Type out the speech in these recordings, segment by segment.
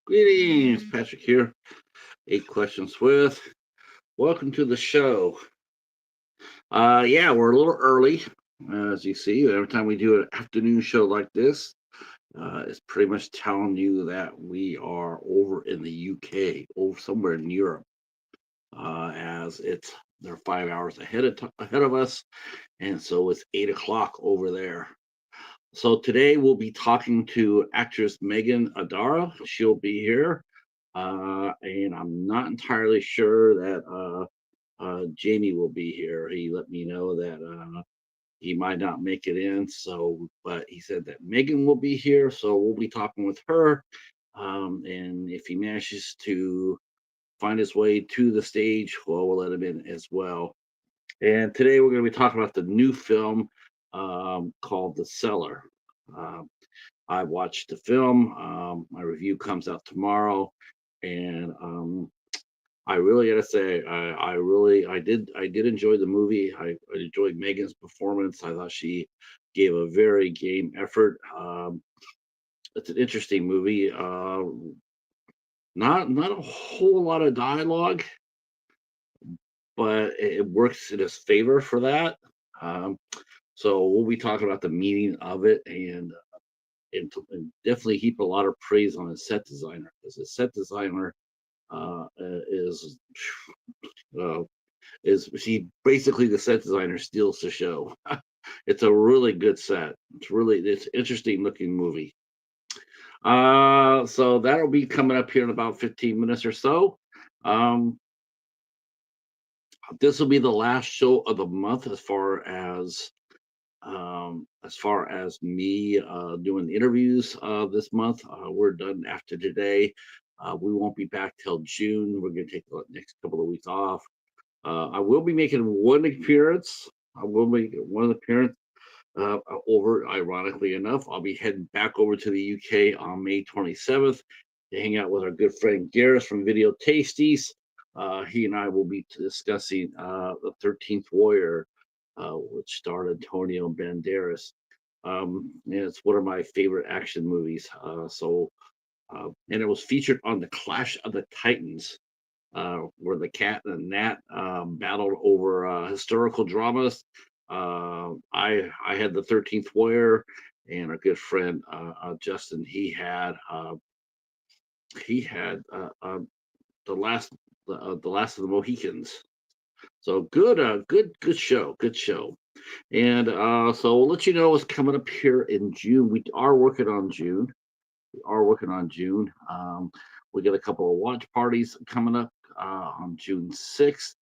Greetings, Patrick here. 8 questions with. Welcome to the show. Yeah, we're a little early, as you see. Every time we do an afternoon show like this, it's pretty much telling you that we are over in the UK, over somewhere in Europe, as they're 5 hours ahead of us, and so it's 8 o'clock over there. So today we'll be talking to actress Meghan Adara. She'll be here. And I'm not entirely sure that Jamie will be here. He let me know that he might not make it in. So, but he said that Megan will be here. So we'll be talking with her. And if he manages to find his way to the stage, well, we'll let him in as well. And today we're going to be talking about the new film called The Cellar. Um, I watched the film. My review comes out tomorrow, and I really gotta say, I did enjoy the movie. I enjoyed Megan's performance. I thought she gave a very game effort. It's an interesting movie. Not a whole lot of dialogue, but it works in his favor for that. Um, so we'll be talking about the meaning of it and definitely heap a lot of praise on his set designer, because the set designer is uh, is he basically the set designer steals the show. It's a really good set. It's interesting looking movie. So that'll be coming up here in about 15 minutes or so. Um, this will be the last show of the month as far as me doing the interviews this month. We're done after today. We won't be back till June. We're going to take the next couple of weeks off. I will be making one appearance. I will make one appearance over, ironically enough. I'll be heading back over to the UK on May 27th to hang out with our good friend Gareth from Video Tasties. He and I will be discussing The 13th Warrior, which starred Antonio Banderas. And it's one of my favorite action movies. And it was featured on the Clash of the Titans, where the cat and the gnat battled over historical dramas. I had the 13th Warrior, and our good friend Justin. He had the last of the Mohicans. So good, good show, good show. And so we'll let you know what's coming up here in June. We are working on June. We are working on June. We got a couple of watch parties coming up on June 6th.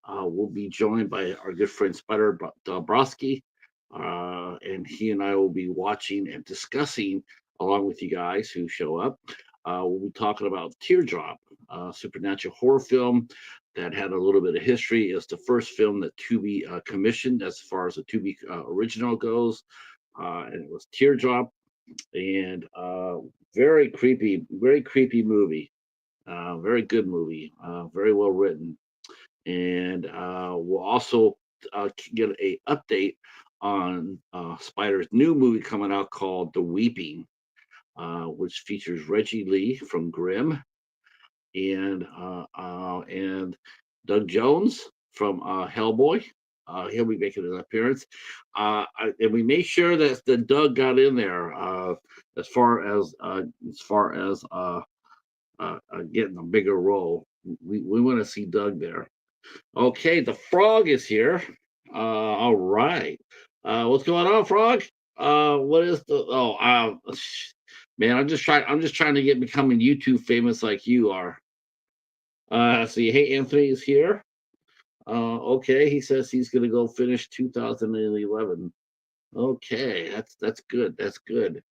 We'll be joined by our good friend Spider Dobrowski, and he and I will be watching and discussing along with you guys who show up. We'll be talking about Teardrop, a supernatural horror film that had a little bit of history. It's the first film that Tubi commissioned as far as the Tubi original goes, and it was Teardrop, and very creepy movie. Very good movie, very well written, and we'll also get a update on Spider's new movie coming out called The Weeping, which features Reggie Lee from Grimm and Doug Jones from Hellboy. He'll be making an appearance, and we made sure that the Doug got in there as far as getting a bigger role. We want to see Doug there. Okay, the frog is here. All right. What's going on, frog? What is the? Oh, man, I'm just trying to get becoming YouTube famous like you are. See, hey, Anthony is here. Okay, he says he's gonna go finish 2011. Okay, that's good. That's good.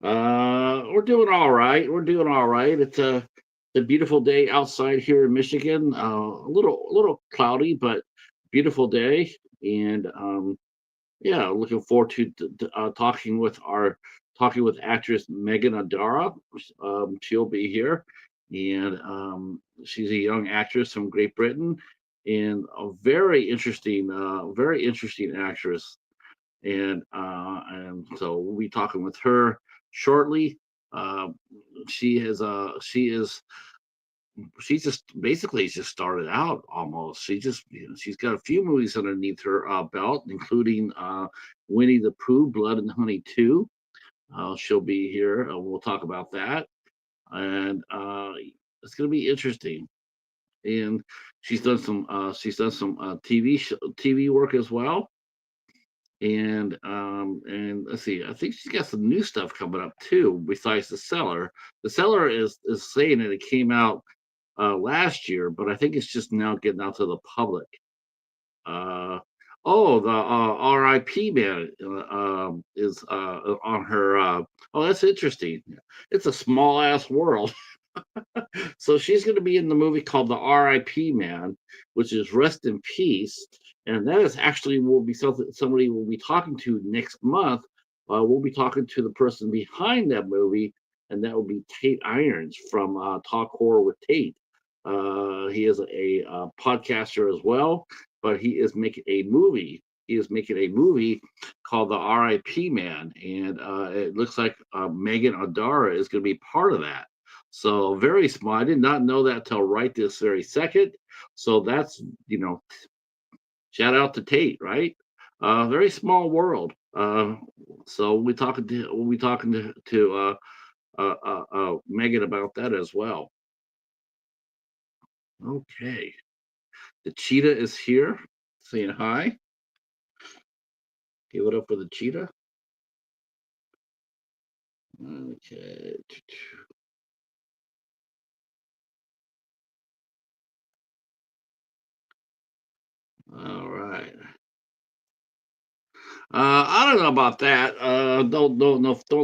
We're doing all right. We're doing all right. It's a beautiful day outside here in Michigan. A little cloudy, but beautiful day. And yeah, looking forward to talking with actress Meghan Adara. She'll be here, and she's a young actress from Great Britain, and a very interesting actress. And so we'll be talking with her shortly. Uh, she is she just basically just started out almost. She's got a few movies underneath her belt, including Winnie the Pooh, Blood and Honey 2. She'll be here. We'll talk about that, and it's going to be interesting. And she's done some TV work as well. And let's see, I think she's got some new stuff coming up too. Besides the Cellar, the Cellar is saying that it came out last year, but I think it's just now getting out to the public. Uh, oh, the R.I.P. man is on her. Oh, that's interesting. It's a small ass world. So she's going to be in the movie called The R.I.P. Man, which is Rest in Peace, and that is actually will be something somebody will be talking to next month. We'll be talking to the person behind that movie, and that will be Tate Irons from Talk Horror with Tate. He is a podcaster as well, but he is making a movie. He is making a movie called The R.I.P. Man, and it looks like Meghan Adara is going to be part of that. So very small. I did not know that till right this very second. So that's shout out to Tate, right? Very small world. So we'll be talking to Megan about that as well. Okay, the cheetah is here, saying hi. Give it up for the cheetah. Okay. All right. I don't know about that. Don't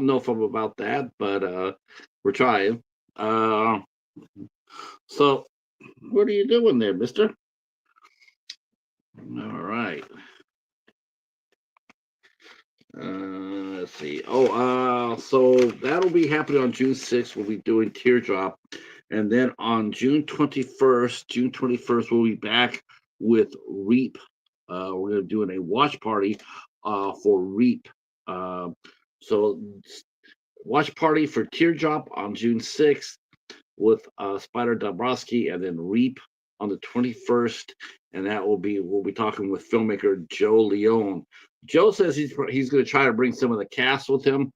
know if I'm about that, but we're trying. Uh, so what are you doing there, Mister? All right. Let's see. So that'll be happening on June 6th. We'll be doing Teardrop, and then on June 21st, we'll be back with Reap. We're gonna do a watch party for Reap. Uh, so watch party for Teardrop on June 6th with Spider Dabrowski, and then Reap on the 21st, and we'll be talking with filmmaker Joe Leone. Joe says he's going to try to bring some of the cast with him.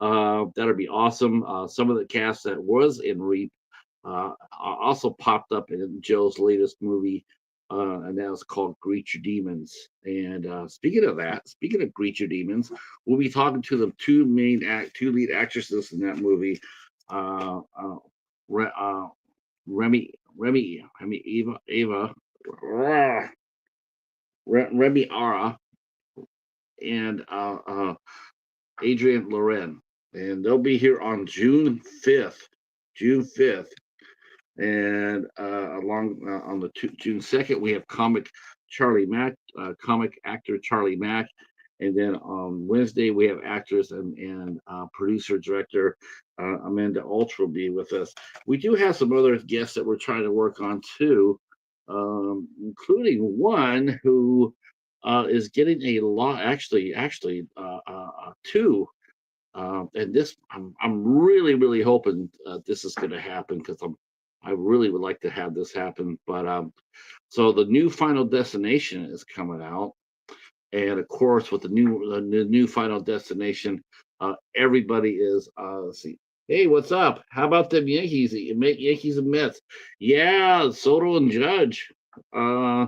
That'd be awesome. Some of the cast that was in Reap also popped up in Joe's latest movie, and that was called Greet Your Demons. And speaking of Greet Your Demons, we'll be talking to the two lead actresses in that movie. Re, uh, Eva, Remy Ara, and Adrian Loren, and they'll be here on June 5th. June 5th, and along on the June 2nd, we have comic actor Charlie Mack. And then on Wednesday, we have actress and producer director Amanda Ultra will be with us. We do have some other guests that we're trying to work on too, including one who is getting a lot. Actually, two. And this, I'm really hoping this is going to happen because I really would like to have this happen. But so the new Final Destination is coming out, and of course with the new Final Destination, everybody is let's see. Hey, what's up? How about them Yankees? Yankees and Mets. Yeah, Soto and Judge. Uh,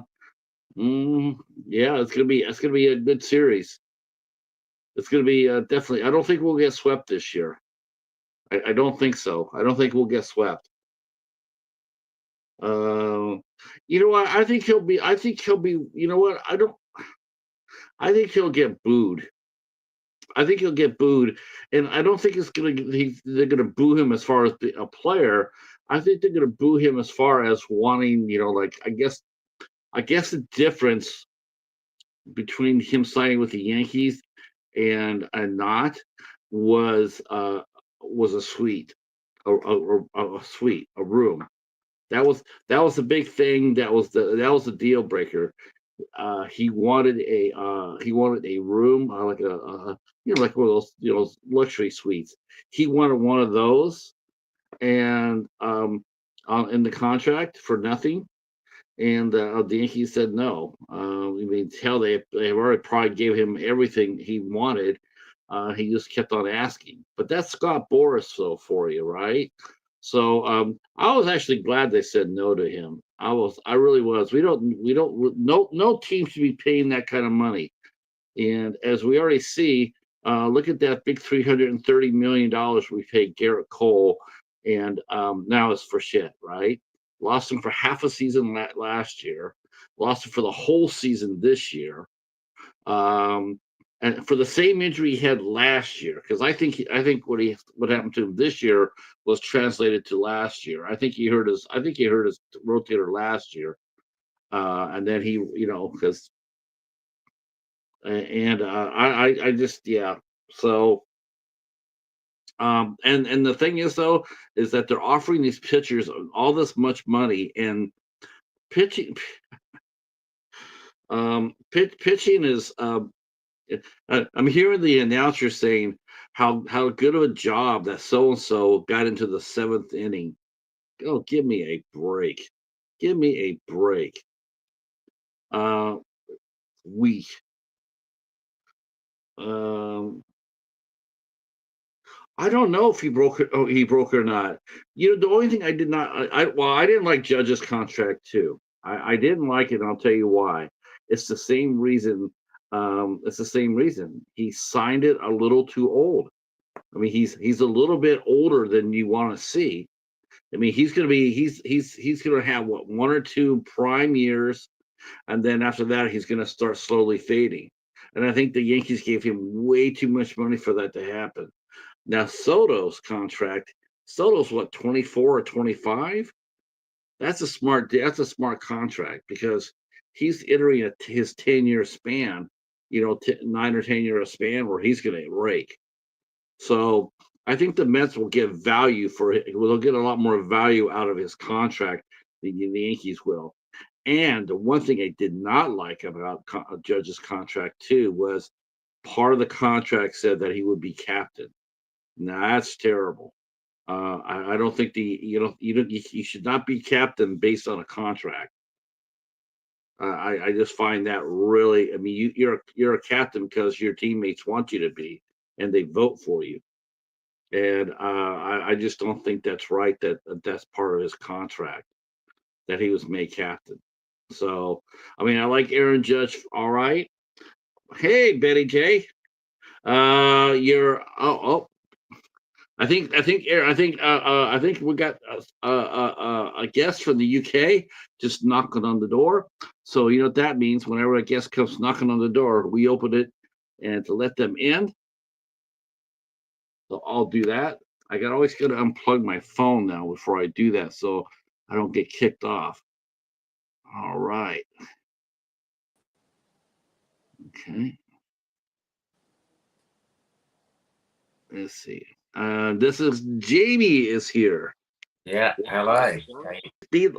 mm, yeah, it's gonna be a good series. It's gonna be definitely. I don't think we'll get swept this year. I don't think so. I don't think we'll get swept. Uh, you know what? I think he'll be. I think he'll be. You know what? I don't. I think he'll get booed. I think he'll get booed, and I don't think they're gonna boo him as far as a player. I think they're gonna boo him as far as wanting, like I guess the difference between him signing with the Yankees and not was was a suite, a suite, a room. That was the big thing. That was the deal breaker. He wanted a room like like one of those luxury suites. He wanted one of those, and in the contract for nothing. And the Yankees said no. I mean, hell, they already probably gave him everything he wanted. He just kept on asking. But that's Scott Boras, though, for you, right? So I was actually glad they said no to him. I really was. No team should be paying that kind of money. And as we already see, look at that big $330 million we paid Garrett Cole, and now it's for shit, right? Lost him for half a season last year, lost him for the whole season this year, and for the same injury he had last year. Because I think what happened to him this year was translated to last year. I think he hurt his rotator last year, and then because and I just yeah. So and the thing is though is that they're offering these pitchers all this much money, and pitching pitching is I'm hearing the announcer saying how good of a job that so and so got into the seventh inning. Oh, give me a break. Give me a break. Uh, weak. Um, I don't know if he broke it. Oh, he broke it or not. The only thing I did not, I didn't like Judge's contract too. I didn't like it, and I'll tell you why. It's the same reason. It's the same reason. He signed it a little too old. I mean, he's a little bit older than you want to see. I mean, he's gonna have what, one or two prime years, and then after that, he's gonna start slowly fading. And I think the Yankees gave him way too much money for that to happen. Now Soto's what, 24 or 25? That's a smart contract because he's entering his 10-year span, 9 or 10 year span where he's going to rake. So I think the Mets will get value for it. They'll get a lot more value out of his contract than the Yankees will. And the one thing I did not like about Judge's contract too was part of the contract said that he would be captain. Now that's terrible. I don't think you should not be captain based on a contract. I just find that really. I mean, you're a captain because your teammates want you to be, and they vote for you. And I just don't think that's right. That's part of his contract that he was made captain. So I mean, I like Aaron Judge. All right. Hey, Betty J. You're I think we got a guest from the UK just knocking on the door. So you know what that means. Whenever a guest comes knocking on the door, we open it and to let them in. So I'll do that. Always got to unplug my phone now before I do that, so I don't get kicked off. All right. Okay. Let's see. This is Jamie is here. Yeah, hello. Steve,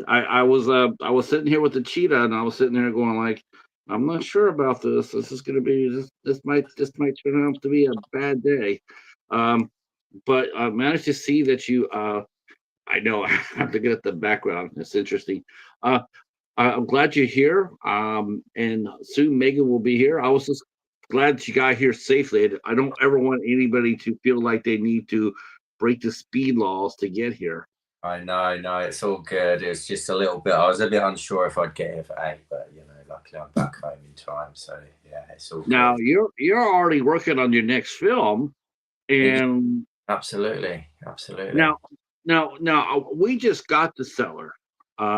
I was sitting here with the cheetah, and I was sitting there going like, I'm not sure about this. This might turn out to be a bad day. But I managed to see that you. I know I have to get at the background. It's interesting. Uh, I'm glad you're here. And soon Megan will be here. I was just glad she got here safely. I don't ever want anybody to feel like they need to break the speed laws to get here. I know, no, it's all good. It's just a little bit. I was a bit unsure if I'd get here for 8, but luckily I'm back home in time. So yeah, it's all Now good. you're already working on your next film, Yeah, and absolutely, absolutely. now we just got the Cellar. When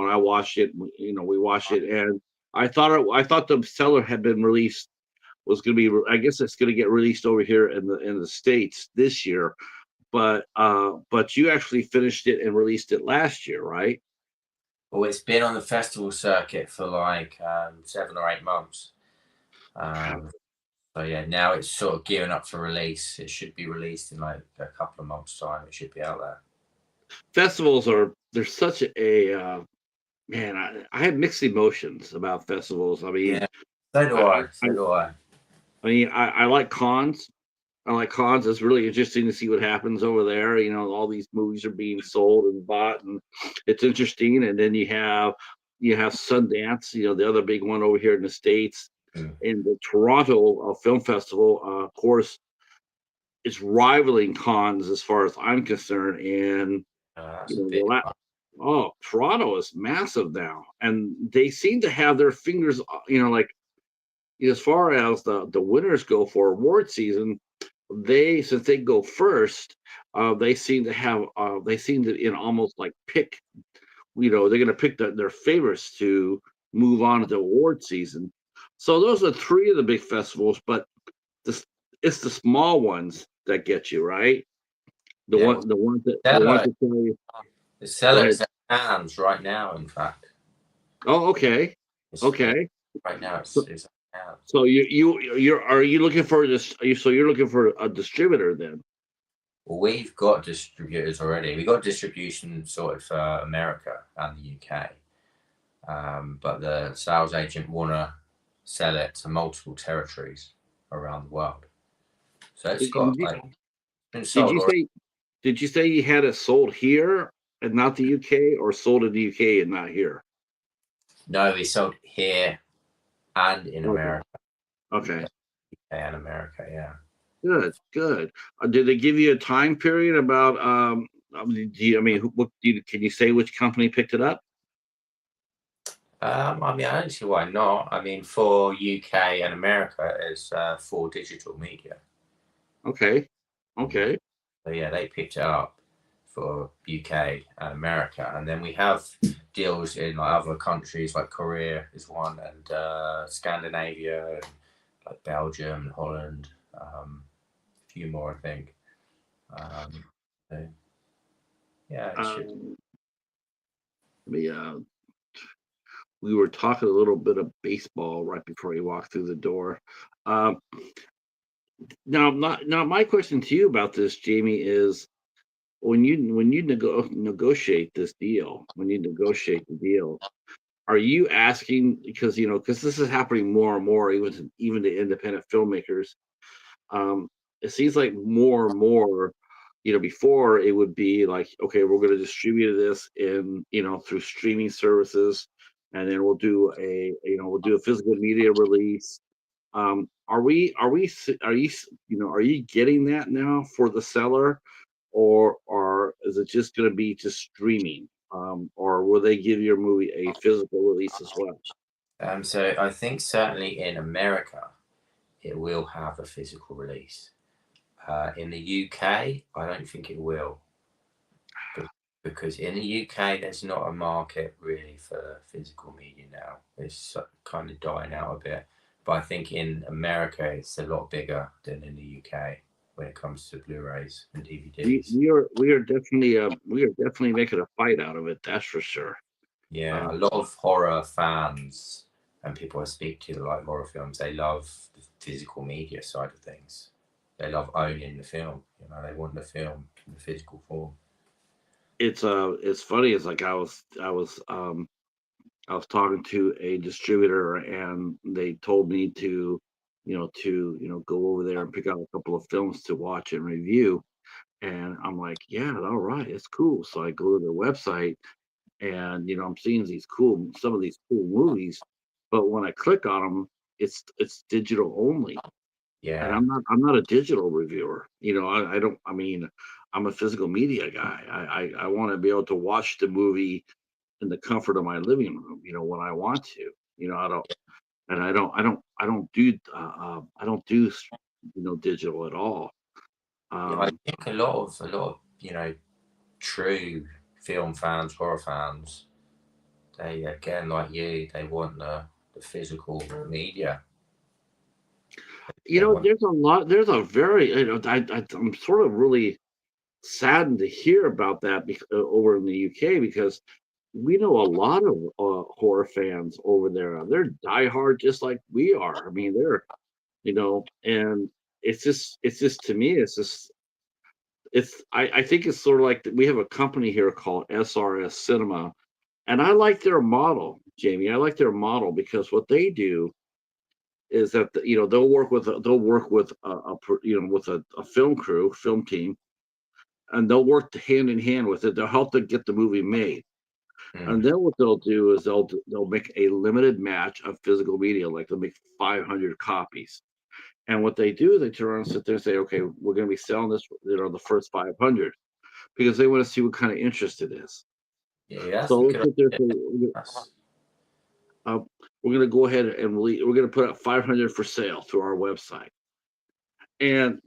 I watched it, we watched it, and I thought the Cellar had been released was going to be. I guess it's going to get released over here in the States this year, but you actually finished it and released it last year, right? Well, it's been on the festival circuit for like 7 or 8 months. So yeah, now it's sort of gearing up for release. It should be released in like a couple of months' time. It should be out there. Festivals they're such a man. I have mixed emotions about festivals. I mean, Yeah, so do I I. So do I. I like cons. I like cons. It's really interesting to see what happens over there. All these movies are being sold and bought, and it's interesting. And then you have Sundance, the other big one over here in the States, Mm. and the Toronto Film Festival. Of course, it's rivaling cons as far as I'm concerned. And That's you a know, big one. Toronto is massive now, and they seem to have their fingers, like as far as the winners go for award season. Since they go first, they seem to in almost like pick. They're going to pick their favorites to move on to the award season. So those are three of the big festivals, but this it's the small ones that get you right. The Yeah, one, well, the ones Cellar, that tell you. the Go Cellar ahead. is at hands right now. In fact, Oh, okay, it, okay. right now So, it's at hands. so are you looking for this? So you're looking for a distributor then? Well, we've got distributors already. We got distribution sorted for America and the UK, but the sales agent wanna sell it to multiple territories around the world. So it's Did, got you like been did sold you already. say did you say you had it sold here and not the UK, or sold in the UK and not here? No, we sold here and in Okay, America okay, and America. Yeah. good, good. Did they give you a time period about? I mean, can you say which company picked it up? I mean, I don't see why not. I mean, for UK and America, it's for digital media. Okay, Yeah. okay. So yeah, they picked it up for UK and America, and then we have deals in like other countries, like Korea is one, and Scandinavia, and like Belgium, Holland, a few more, I think. Um, so, yeah, it should. Um, we we were talking a little bit of baseball right before you walked through the door. Um, now, my question to you about this, Jamie, is when you negotiate this deal, when you negotiate the deal, are you asking, because this is happening more and more, even to independent filmmakers. Um, it seems like more and more, before it would be like, okay, we're going to distribute this in, through streaming services, and then we'll do a physical media release. Are you getting that now for the seller, or is it just going to be just streaming? Or will they give your movie a physical release as well? So I think certainly in America, it will have a physical release. In the UK, I don't think it will, because in the UK, there's not a market really for physical media now. It's kind of dying out a bit. But I think in America, it's a lot bigger than in the UK when it comes to Blu-rays and We DVDs. we are we are definitely making a fight out of it. That's for sure. Yeah, Uh, a lot of horror fans and people I speak to that like horror films, they love the physical media side of things. They love owning the film. They want the film in the physical form. it's funny. It's like I was talking to a distributor, and they told me to go over there and pick out a couple of films to watch and review. And I'm like, yeah, all right, it's cool. So I go to their website, and I'm seeing some of these cool movies, but when I click on them, it's digital only, and Yeah, I'm not a digital reviewer. I don't. I mean, I'm a physical media guy. I want to be able to watch the movie in the comfort of my living room. When I want to. I don't. And I don't do digital at all. yeah. I Um, think a lot of true film fans, horror fans, they again like you, they want the physical media. They want. there's a lot. There's a very. I'm sort of really saddened to hear about that over in the UK, because we know a lot of horror fans over there. They're diehard just like we are. I mean, and it's just to me, I think it's sort of like we have a company here called SRS Cinema, and I like their model, Jamie. I like their model because what they do is that they'll work with with a film crew, film team, and they'll work hand in hand with it. They'll help to get the movie made. And then what they'll do is they'll make a limited match of physical media, like they'll make 500 copies. And what they do is they turn around and sit there and say, okay, we're going to be selling this, the first 500, because they want to see what kind of interest it is. Yeah, So let's sit there and say, we're going to go ahead and we're going to put up 500 for sale through our website. And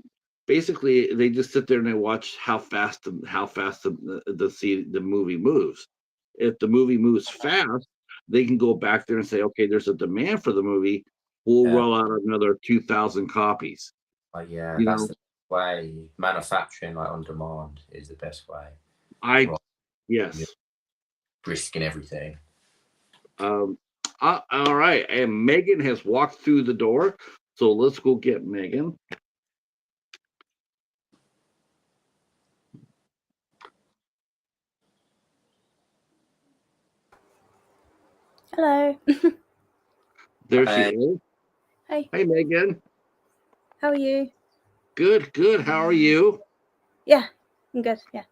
basically, they just sit there and they watch how fast the movie moves. If the movie moves fast, they can go back there and say, okay, there's a demand for the movie. We'll roll out another 2,000 copies. That's the way. Manufacturing like on demand is the best way. Yes. Risking everything. All right. And Meghan has walked through the door. So let's go get Meghan. Hello. There she is. Hey. Hey, Meghan. How are you? Good, good. How are you? Yeah, I'm good. Yeah.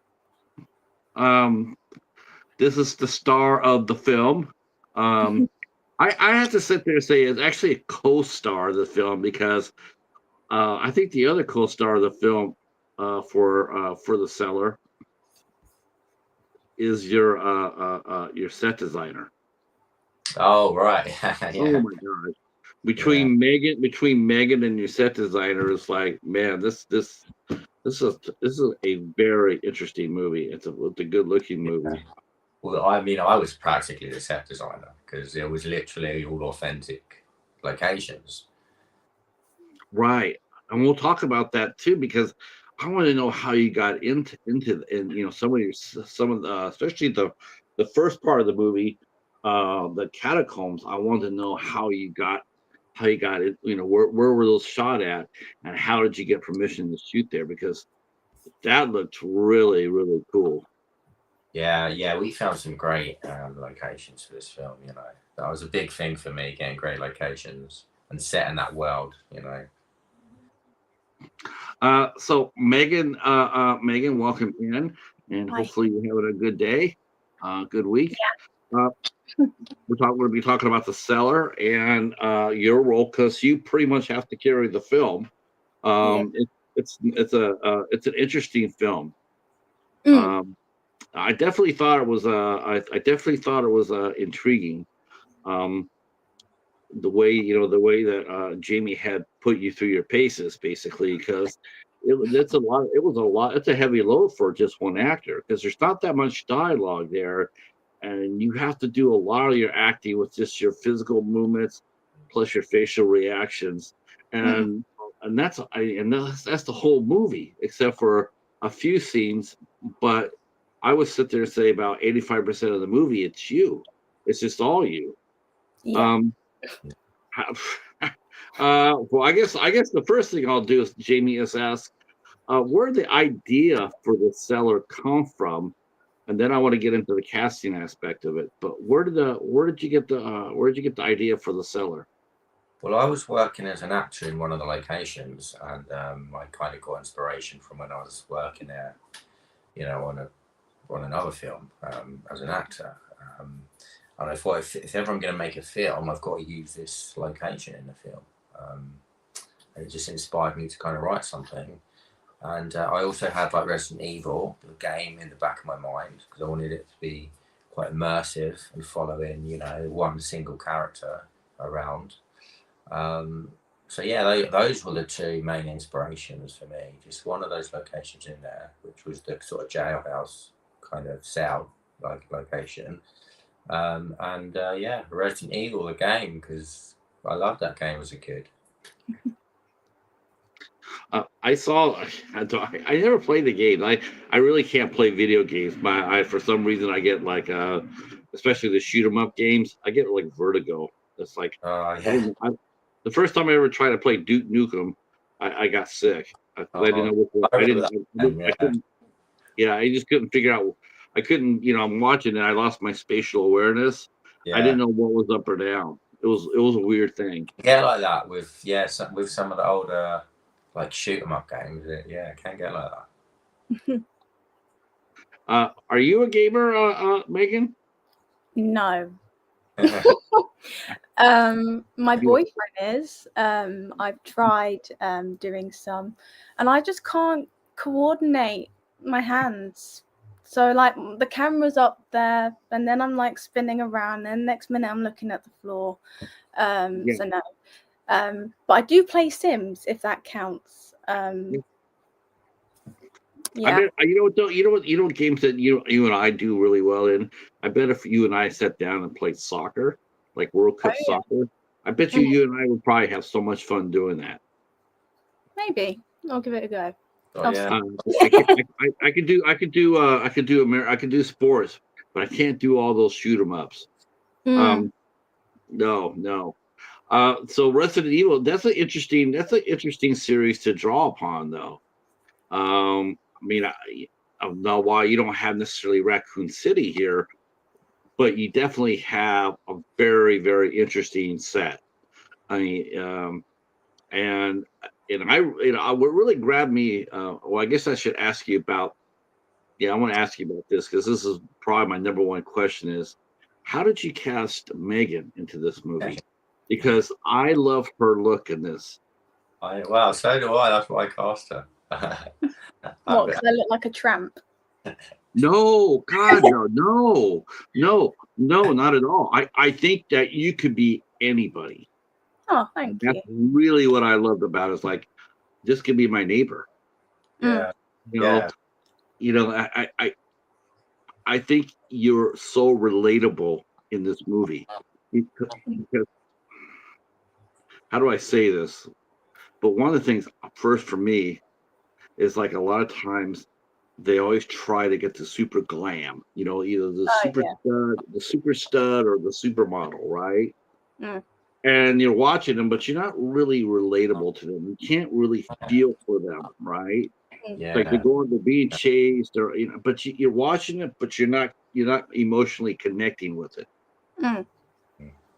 This is the star of the film. I have to sit there and say it's actually a co-star of the film, because I think the other co-star of the film for the Cellar is your set designer. Oh, right. Yeah. Oh my gosh. Between Meghan and your set designer, is like, man, this is a very interesting movie. It's a good looking movie. Well, I mean, I was practically the set designer, because it was literally all authentic locations. Right. And we'll talk about that too, because I want to know how you got into some of the, especially the first part of the movie, the catacombs. I want to know how you got it, where were those shot at, and how did you get permission to shoot there, because that looked really, really cool. Yeah, we found some great locations for this film. That was a big thing for me, getting great locations and setting that world. So Meghan, welcome in, and Hi. hopefully you're having a good day, good week. Yeah. We're going to be talking about the Cellar and your role, because you pretty much have to carry the film. It's an interesting film. I definitely thought it was intriguing. The way that Jamie had put you through your paces, basically, because it's a heavy load for just one actor, because there's not that much dialogue there, and you have to do a lot of your acting with just your physical movements plus your facial reactions, and that's the whole movie, except for a few scenes. But I would sit there and say about 85% of the movie, it's just all you. Yeah. Well, I guess the first thing I'll do is, Jamie, is ask where did the idea for the Cellar come from, and then I want to get into the casting aspect of it. But where did you get the idea for the Cellar? Well, I was working as an actor in one of the locations, and I kind of got inspiration from when I was working there, on another film as an actor. And I thought, if ever I'm going to make a film, I've got to use this location in the film. It just inspired me to kind of write something. And I also had like Resident Evil, the game, in the back of my mind, because I wanted it to be quite immersive and following, one single character around. So yeah, those were the two main inspirations for me. Just one of those locations in there, which was the sort of jailhouse kind of cell like location. Resident Evil, the game, because I loved that game as a kid. I never played the game. I really can't play video games. For some reason I get like especially the shoot 'em up games, I get like vertigo. It's like the first time I ever tried to play Duke Nukem, I got sick. I didn't know what I couldn't. Yeah, I just couldn't figure out. I couldn't. I'm watching and I lost my spatial awareness. I didn't know what was up or down. It was a weird thing. Get like that with with some of the older like shoot 'em up games. It can get like that. Are you a gamer, Megan? No. My boyfriend is. I've tried doing some, and I just can't coordinate my hands. So like the camera's up there, and then I'm like spinning around, and next minute I'm looking at the floor. Yeah. So no. But I do play Sims, if that counts. I bet you know what games that you and I do really well in. I bet if you and I sat down and played soccer, like World Cup soccer, I bet you and I would probably have so much fun doing that. Maybe I'll give it a go. I could do sports, but I can't do all those shoot 'em ups. No. So Resident Evil, that's an interesting series to draw upon, though. I mean, I don't know why you don't have necessarily Raccoon City here, but you definitely have a very, very interesting set. I mean, and what really grabbed me. Well, I guess I should ask you about. Yeah, I want to ask you about this because this is probably my number one question: is how did you cast Meghan into this movie? Because I love her look in this. Wow, so do I. That's why I cast her. What? Because I look like a tramp. No, God, no, not at all. I think that you could be anybody. Oh, thank you. That's really what I loved about it. Is like, this could be my neighbor. Yeah. I think you're so relatable in this movie because how do I say this? But one of the things first for me is like a lot of times they always try to get the super glam, either the super stud or the supermodel, right? And you're watching them, but you're not really relatable to them. You can't really feel for them, right? Yeah. Like they're being chased, or but you're watching it, but you're not emotionally connecting with it.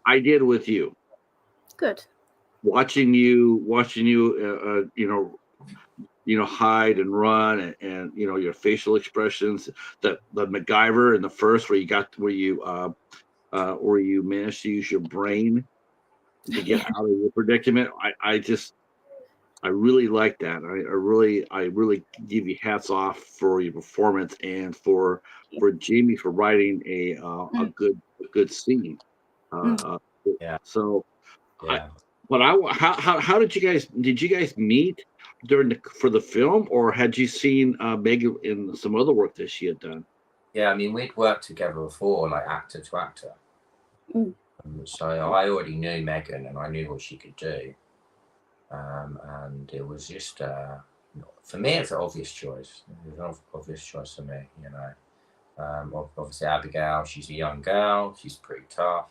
I did with you. Good. Watching you, hide and run, and your facial expressions. The MacGyver in the first, where you managed to use your brain to get out of your predicament. I really like that. I really give you hats off for your performance and for Jamie for writing a good scene. So, how did you guys meet for the film, or had you seen Meghan in some other work that she had done? Yeah, I mean, we'd worked together before, like actor to actor. So I already knew Meghan, and I knew what she could do. And it was just for me, it's an obvious choice. It was an obvious choice for me, obviously Abigail, she's a young girl, she's pretty tough,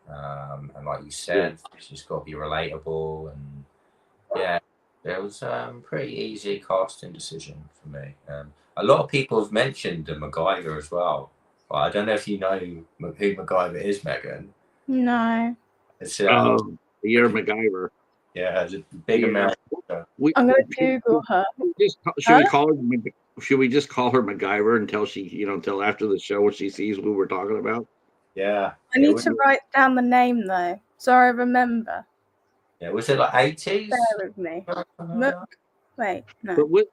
and like you said, she's got to be relatable, and it was pretty easy casting decision for me. A lot of people have mentioned the MacGyver as well, but I don't know if you know who MacGyver is, Meghan. No. It's you're MacGyver. Yeah, it's a big American. I'm gonna Google her. Should we just call her MacGyver until until after the show when she sees what we're talking about? Yeah. I need to write down the name though, so I remember. Yeah, was it like 80s? Bear with me. Wait, no. But what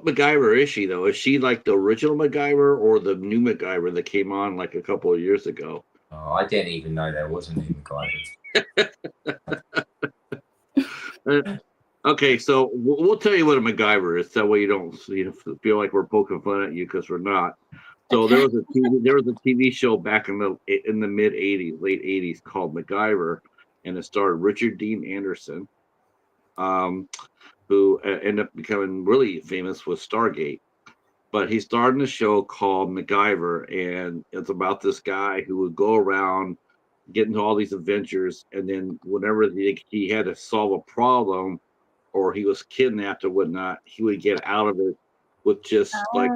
MacGyver is she though? Is she like the original MacGyver or the new MacGyver that came on like a couple of years ago? Oh, I didn't even know there was a new MacGyver. Okay, so we'll tell you what a MacGyver is. That way you don't feel like we're poking fun at you, because we're not. So there was a TV show back in the mid '80s, late '80s, called MacGyver, and it starred Richard Dean Anderson, who ended up becoming really famous with Stargate. But he starred in a show called MacGyver, and it's about this guy who would go around get into all these adventures, and then whenever he had to solve a problem or he was kidnapped or whatnot, he would get out of it with just like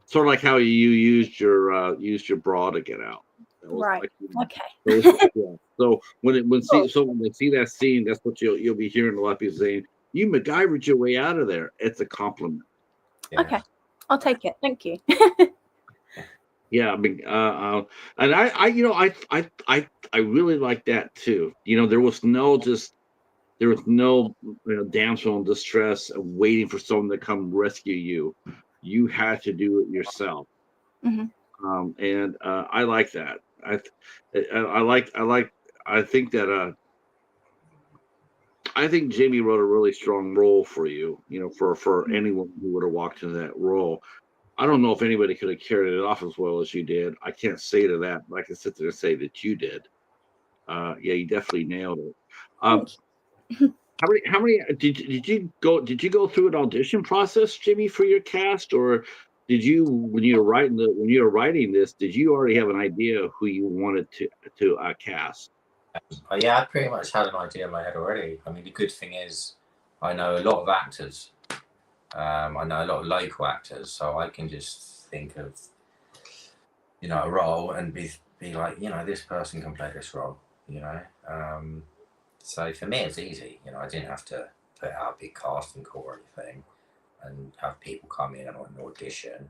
sort of like how you used your bra to get out. That was Right. like, Okay. yeah. So when Cool. they see that scene, that's what you'll be hearing a lot of people saying. You MacGyvered your way out of there. It's a compliment. Yeah. Okay. I'll take it. Thank you. Yeah, I mean, and I really like that too. There was no damsel in distress waiting for someone to come rescue you. You had to do it yourself. Hmm. And I like that. I think that I think Jamie wrote a really strong role for you. For anyone who would have walked into that role. I don't know if anybody could have carried it off as well as you did. I can't say to that, but I can sit there and say that you did. Yeah, you definitely nailed it. Um, Thank you. how many did you go through an audition process, Jimmy, for your cast, or did you when you were writing this, did you already have an idea of who you wanted to cast? Yeah, I pretty much had an idea in my head already. I mean, the good thing is, I know a lot of actors. I know a lot of local actors, so I can just think of, a role and be like, this person can play this role. So for me, it's easy. I didn't have to put out a big casting call or anything and have people come in on an audition,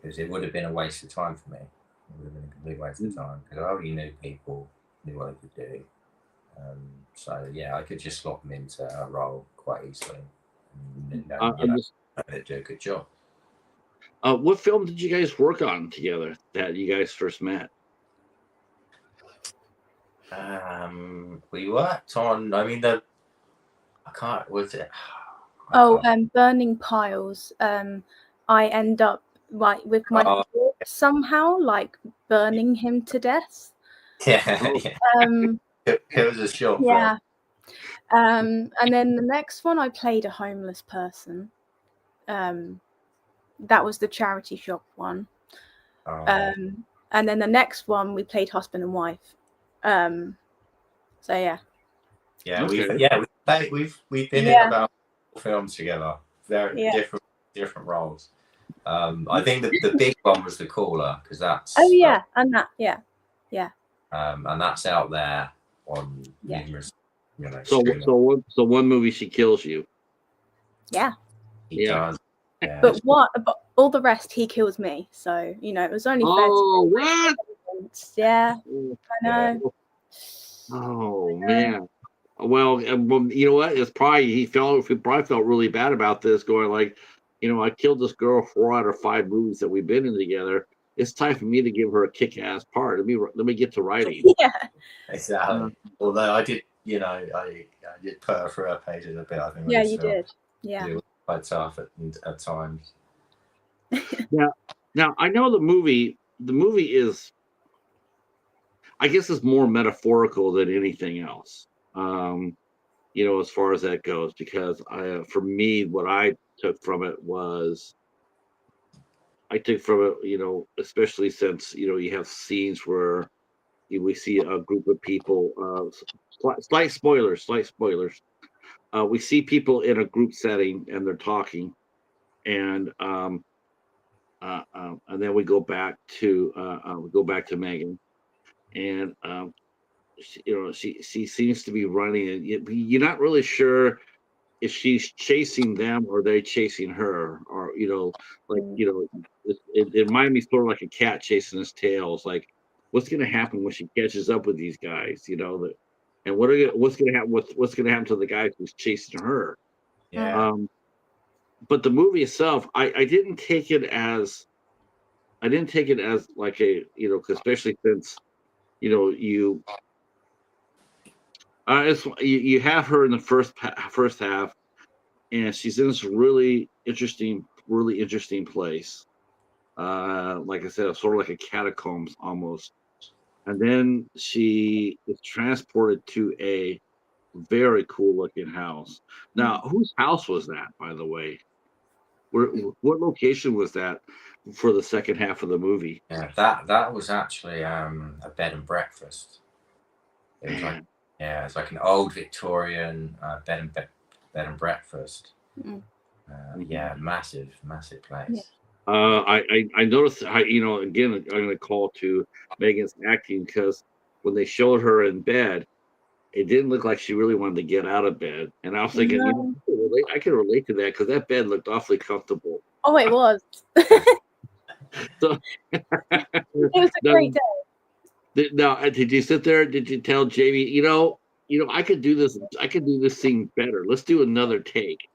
because it would have been a waste of time for me. It would have been a complete waste of time because I already knew people, knew what I could do. So yeah, I could just slot them into a role quite easily. I'm just, They'd do a good job. what film did you guys work on together that you guys first met? We worked on. I mean, I can't. Was it? Oh, Burning Piles. I end up with my thoughts somehow, like burning him to death. Yeah, it was a short film. Yeah. And then the next one, I played a homeless person. That was the charity shop one. And then the next one, we played husband and wife. So yeah. Yeah, Okay. we've been in about 4 films together. Very different roles. I think the big one was The Caller, because that's and that and that's out there on numerous, So one movie she kills you. Yeah. He does. Yeah. But all the rest he kills me. So it was only fair. Oh, what? Yeah, I know. Oh man. Well, you know what? It's probably he probably felt really bad about this, going like, I killed this girl 4 out of 5 movies that we've been in together. It's time for me to give her a kick-ass part. Let me get to writing. Yeah, exactly. Although I did, I did put her through her pages a bit. I think. Yeah, you did. Yeah. It was quite tough at times. Now I know the movie. The movie is, I guess, it's more metaphorical than anything else. As far as that goes, because for me, what I took from it was, especially since you have scenes where we see a group of people. Slight spoilers. We see people in a group setting and they're talking, and then we go back to Meghan, and she seems to be running, and you're not really sure if she's chasing them or they chasing her, or it reminded me sort of like a cat chasing his tail. It's like, what's going to happen when she catches up with these guys? And what's going to happen what's going to happen to the guy who's chasing her? Yeah. But the movie itself, I didn't take it as like a, especially since you you have her in the first half, and she's in this really interesting place. Like I said, sort of like a catacombs almost. And then she is transported to a very cool looking house. Now, whose house was that, by the way? What location was that for the second half of the movie? Yeah, that was actually a bed and breakfast. It was like, it's like an old Victorian bed and breakfast. Yeah, massive place. I noticed how, again, I'm going to call to Meghan's acting, because when they showed her in bed, it didn't look like she really wanted to get out of bed. And I was thinking, No. I can relate to that, because that bed looked awfully comfortable. Oh, it was. So It was a great day. now, did you sit there? Did you tell Jamie, I could do this. I could do this scene better. Let's do another take.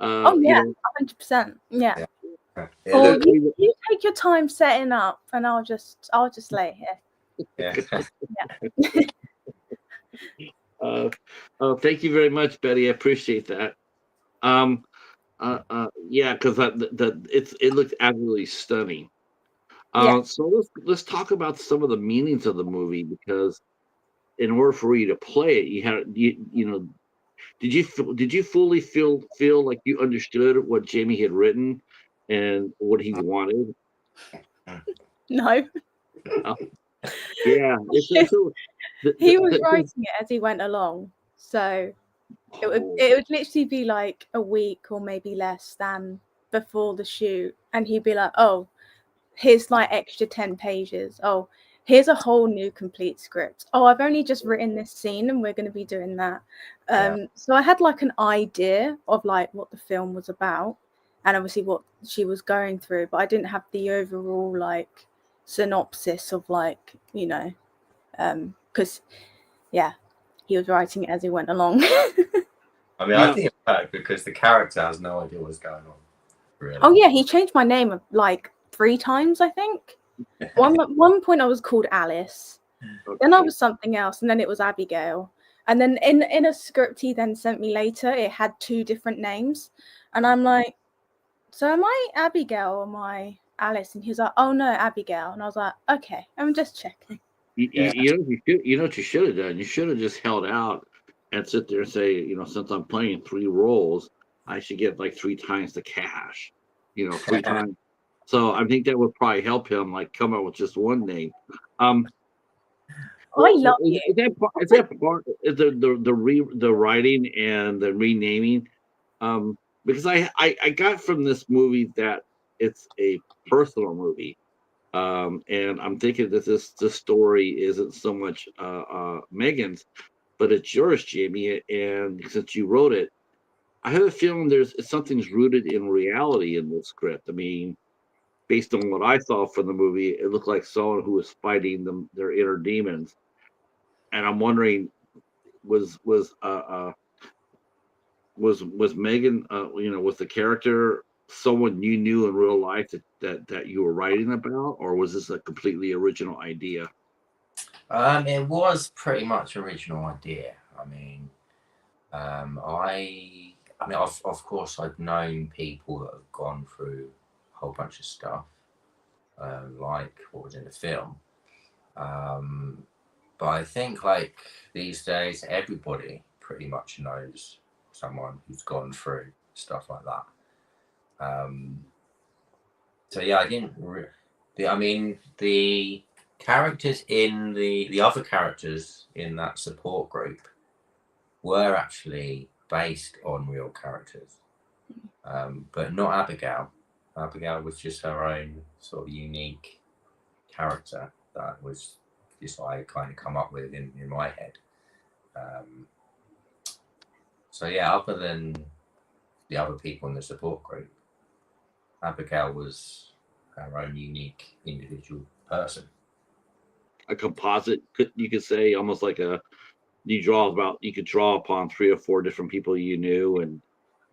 Oh yeah, 100%. Yeah. Yeah, Or look, you take your time setting up, and I'll just lay here. yeah. Yeah. Thank you very much, Betty. I appreciate that. Yeah, because it looked absolutely stunning. Yeah. So let's talk about some of the meanings of the movie, because in order for you to play it, did you fully feel like you understood what Jamie had written and what he wanted? No. Uh, yeah, it's He was writing it as he went along, so it would literally be like a week or maybe less than before the shoot, and he'd be like, "Oh, here's like extra 10 pages. Oh, here's a whole new complete script. Oh, I've only just written this scene and we're going to be doing that." So I had like an idea of like what the film was about, and obviously what she was going through, but I didn't have the overall like synopsis of like, because he was writing it as he went along. I mean, I think it's bad because the character has no idea what's going on. Really. Oh yeah, he changed my name like 3 times, I think. One point I was called Alice, then I was something else, and then it was Abigail. And then in a script he then sent me later, it had 2 different names. And I'm like, so am I Abigail or am I Alice? And he was like, oh no, Abigail. And I was like, okay, I'm just checking. You know what you should have done? You should have just held out and sit there and say, since I'm playing 3 roles, I should get like 3 times the cash, 3 times. So I think that would probably help him like come up with just one name. I love you. Is that part is the writing and the renaming? Because I got from this movie that it's a personal movie. And I'm thinking that this story isn't so much Meghan's, but it's yours, Jamie. And since you wrote it, I have a feeling something's rooted in reality in this script. I mean, based on what I saw from the movie, it looked like someone who was fighting their inner demons. And I'm wondering, was Meghan, was the character someone you knew in real life that you were writing about, or was this a completely original idea? It was pretty much original idea. I mean, of course, I've known people that have gone through a whole bunch of stuff, like what was in the film. But I think like these days, everybody pretty much knows someone who's gone through stuff like that. So yeah, I didn't. I mean, the characters in the other characters in that support group were actually based on real characters, but not Abigail. Abigail was just her own sort of unique character that was just I kind of come up with in my head. So yeah, other than the other people in the support group, Abigail was her own unique individual person. A composite, you could say, almost like you could draw upon 3 or 4 different people you knew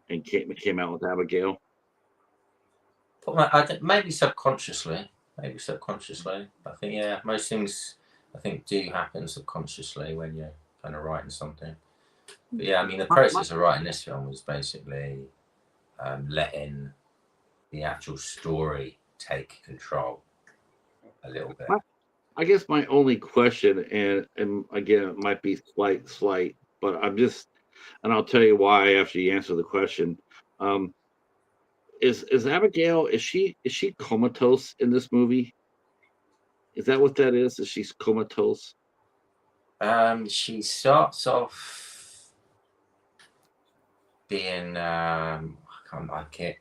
and came out with Abigail. But maybe subconsciously. I think most things I think do happen subconsciously when you're kind of writing something. But yeah, I mean the process of writing this film was basically letting the actual story take control a little bit. I guess my only question, and again, it might be slight, but and I'll tell you why after you answer the question. Is Abigail, is she comatose in this movie? Is that what that is? Is she comatose? She starts off being I can't like it.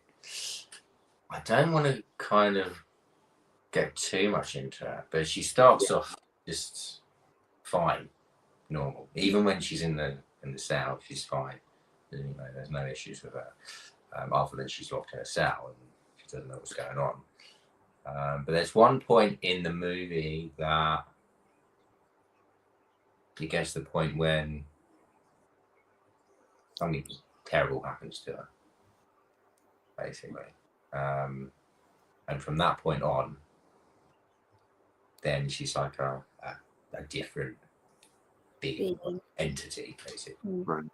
I don't want to kind of get too much into it, but she starts off just fine, normal. Even when she's in the cell, she's fine. You know, there's no issues with her, other than she's locked in a cell and she doesn't know what's going on. But there's one point in the movie that it gets to the point when something terrible happens to her, basically. And from that point on, then she's like a different big entity, basically. Right.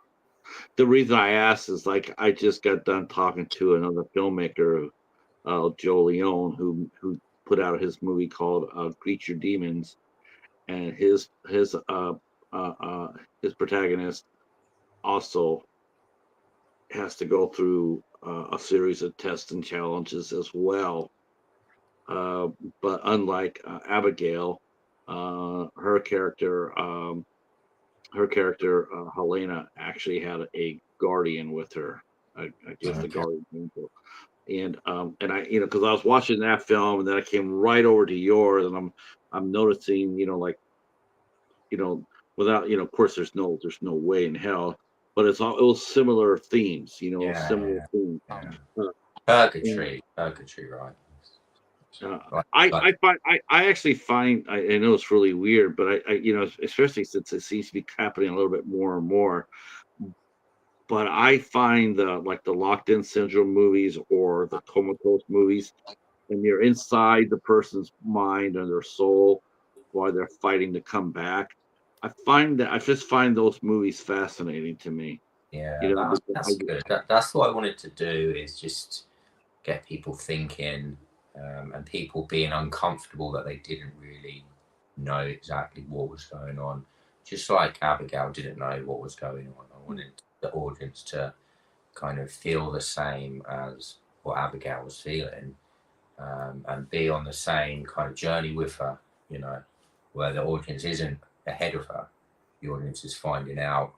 The reason I asked is like I just got done talking to another filmmaker, Joe Leone, who put out his movie called Greet Your Demons, and his protagonist also has to go through a series of tests and challenges as well. But unlike Abigail, her character Helena actually had a guardian with her. I guess the guardian angel. And I, because I was watching that film and then I came right over to yours, and I'm noticing, without, of course there's no way in hell, but it was similar themes, similar themes. Purgatory, right? I actually find, I know it's really weird, but I especially since it seems to be happening a little bit more and more, but I find the Locked In Syndrome movies or the Comatose movies, and you're inside the person's mind and their soul while they're fighting to come back. I just find those movies fascinating to me. Yeah, that's good. That's what I wanted to do, is just get people thinking, and people being uncomfortable that they didn't really know exactly what was going on. Just like Abigail didn't know what was going on. I wanted the audience to kind of feel the same as what Abigail was feeling, and be on the same kind of journey with her, where the audience isn't ahead of her. The audience is finding out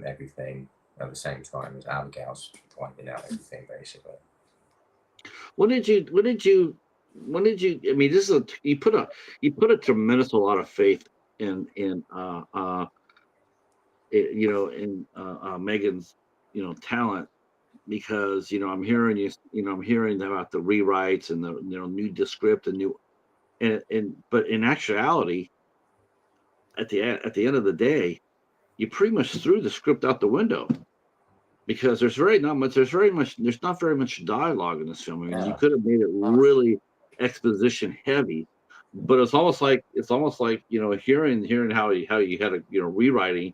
everything at the same time as Abigail's finding out everything, basically. When did you I mean, this is you put a tremendous lot of faith in Meghan's talent, because I'm hearing I'm hearing about the rewrites and the new script and new, but in actuality, at the end of the day, you pretty much threw the script out the window, because there's not very much dialogue in this film. I mean, you could have made it really exposition heavy, but it's almost like hearing how you had a rewriting.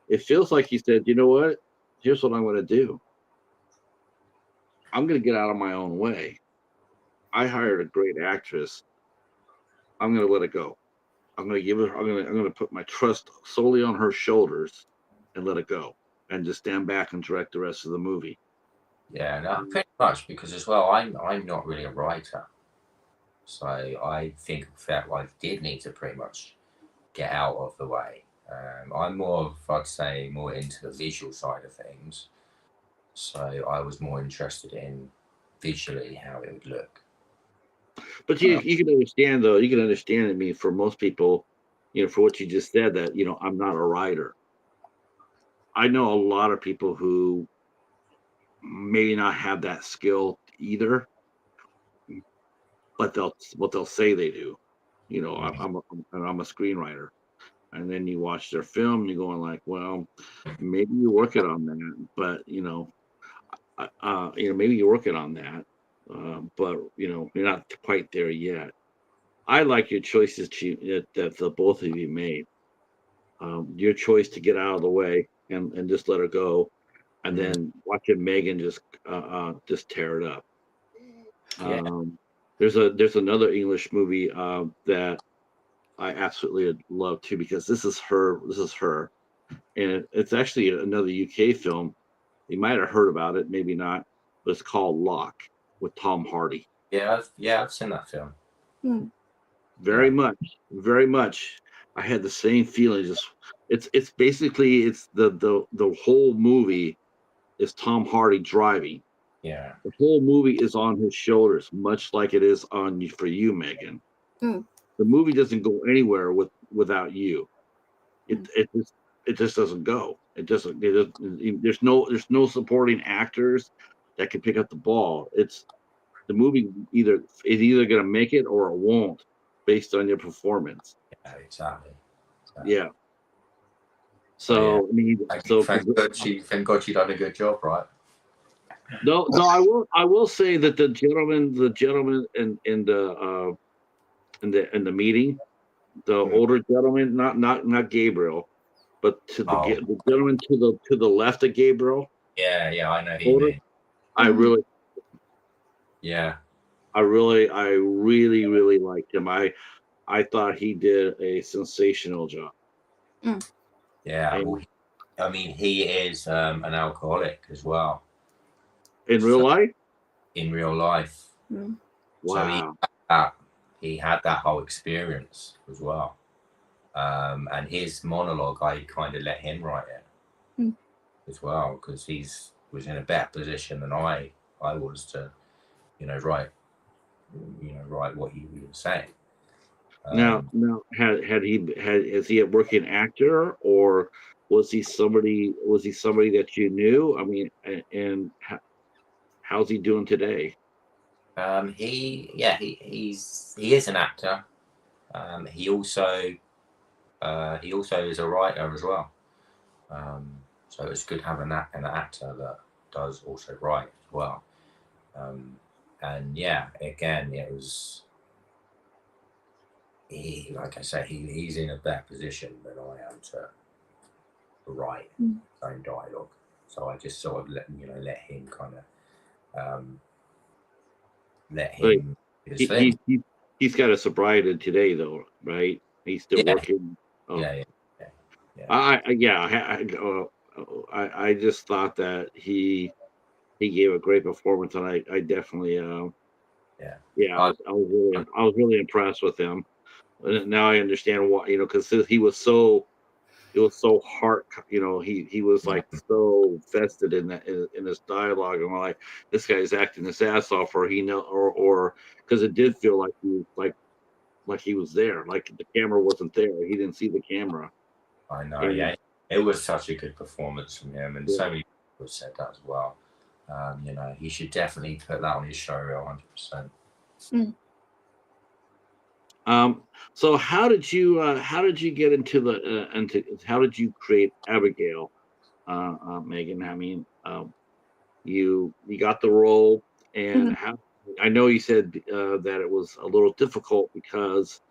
It feels like he said, you know what, here's what I'm going to do. I'm going to get out of my own way. I hired a great actress. I'm going to let it go. I'm going to give her. I'm going to put my trust solely on her shoulders, and let it go, and just stand back and direct the rest of the movie. Yeah, no, pretty much, because as well, I'm not really a writer, so I think that I did need to pretty much get out of the way. I'm more of, I'd say, more into the visual side of things, so I was more interested in visually how it would look. But you can understand, though. You can understand, I mean, for most people, for what you just said, that I'm not a writer. I know a lot of people who maybe not have that skill either, but they'll say they do. I'm a screenwriter, and then you watch their film and you're going like, well, maybe you're working on that, but maybe you're working on that, but you're not quite there yet. I like your choices that the both of you made. Your choice to get out of the way and just let her go, and then watching Meghan just tear it up. Yeah. There's another English movie that I absolutely love too, because this is her, and it's actually another UK film. You might have heard about it, maybe not, but it's called Locke, with Tom Hardy. Yeah, I've seen that film. Very much. I had the same feeling. It's basically the whole movie is Tom Hardy driving, Yeah. The whole movie is on his shoulders, much like it is on you for you, Meghan. Mm. The movie doesn't go anywhere without you. It just doesn't go. It doesn't. There's no supporting actors that can pick up the ball. It's the movie is either going to make it or it won't, based on your performance. Yeah, exactly. Yeah. So, yeah. So I mean, Thank God she done a good job, right? no, I will say that the gentleman in the meeting, the older gentleman, not Gabriel, but the gentleman to the left of Gabriel. Yeah, I know who you mean. I really, yeah, I really liked him. I thought he did a sensational job. Yeah, well, I mean, he is an alcoholic as well. In real life? In real life. Wow. So he had that whole experience as well. And his monologue, I kind of let him write it as well, because was in a better position than I was to, write what he was saying. Now, is he a working actor, or was he somebody that you knew? I mean, and how's he doing today? He is an actor. He also is a writer as well. So it's good having an actor that does also write as well. And yeah, again, it was like I say, he's in a better position than I am to write his own dialogue. So I just sort of let him kind of let him do his thing. He's got a sobriety today, though, right? He's still working. Oh. Yeah. I just thought that he gave a great performance, and I definitely I was really impressed with him. Now I understand why, because he was so heart, he was like so vested in that in this dialogue, and I'm like, this guy's acting his ass off, or because it did feel like he was there, like the camera wasn't there, he didn't see the camera. I know, yeah, it was such a good performance from him, and so many people have said that as well. He should definitely put that on his show reel, 100%. So how did you get how did you create Abigail, Meghan? I mean, you got the role, and I know you said that it was a little difficult because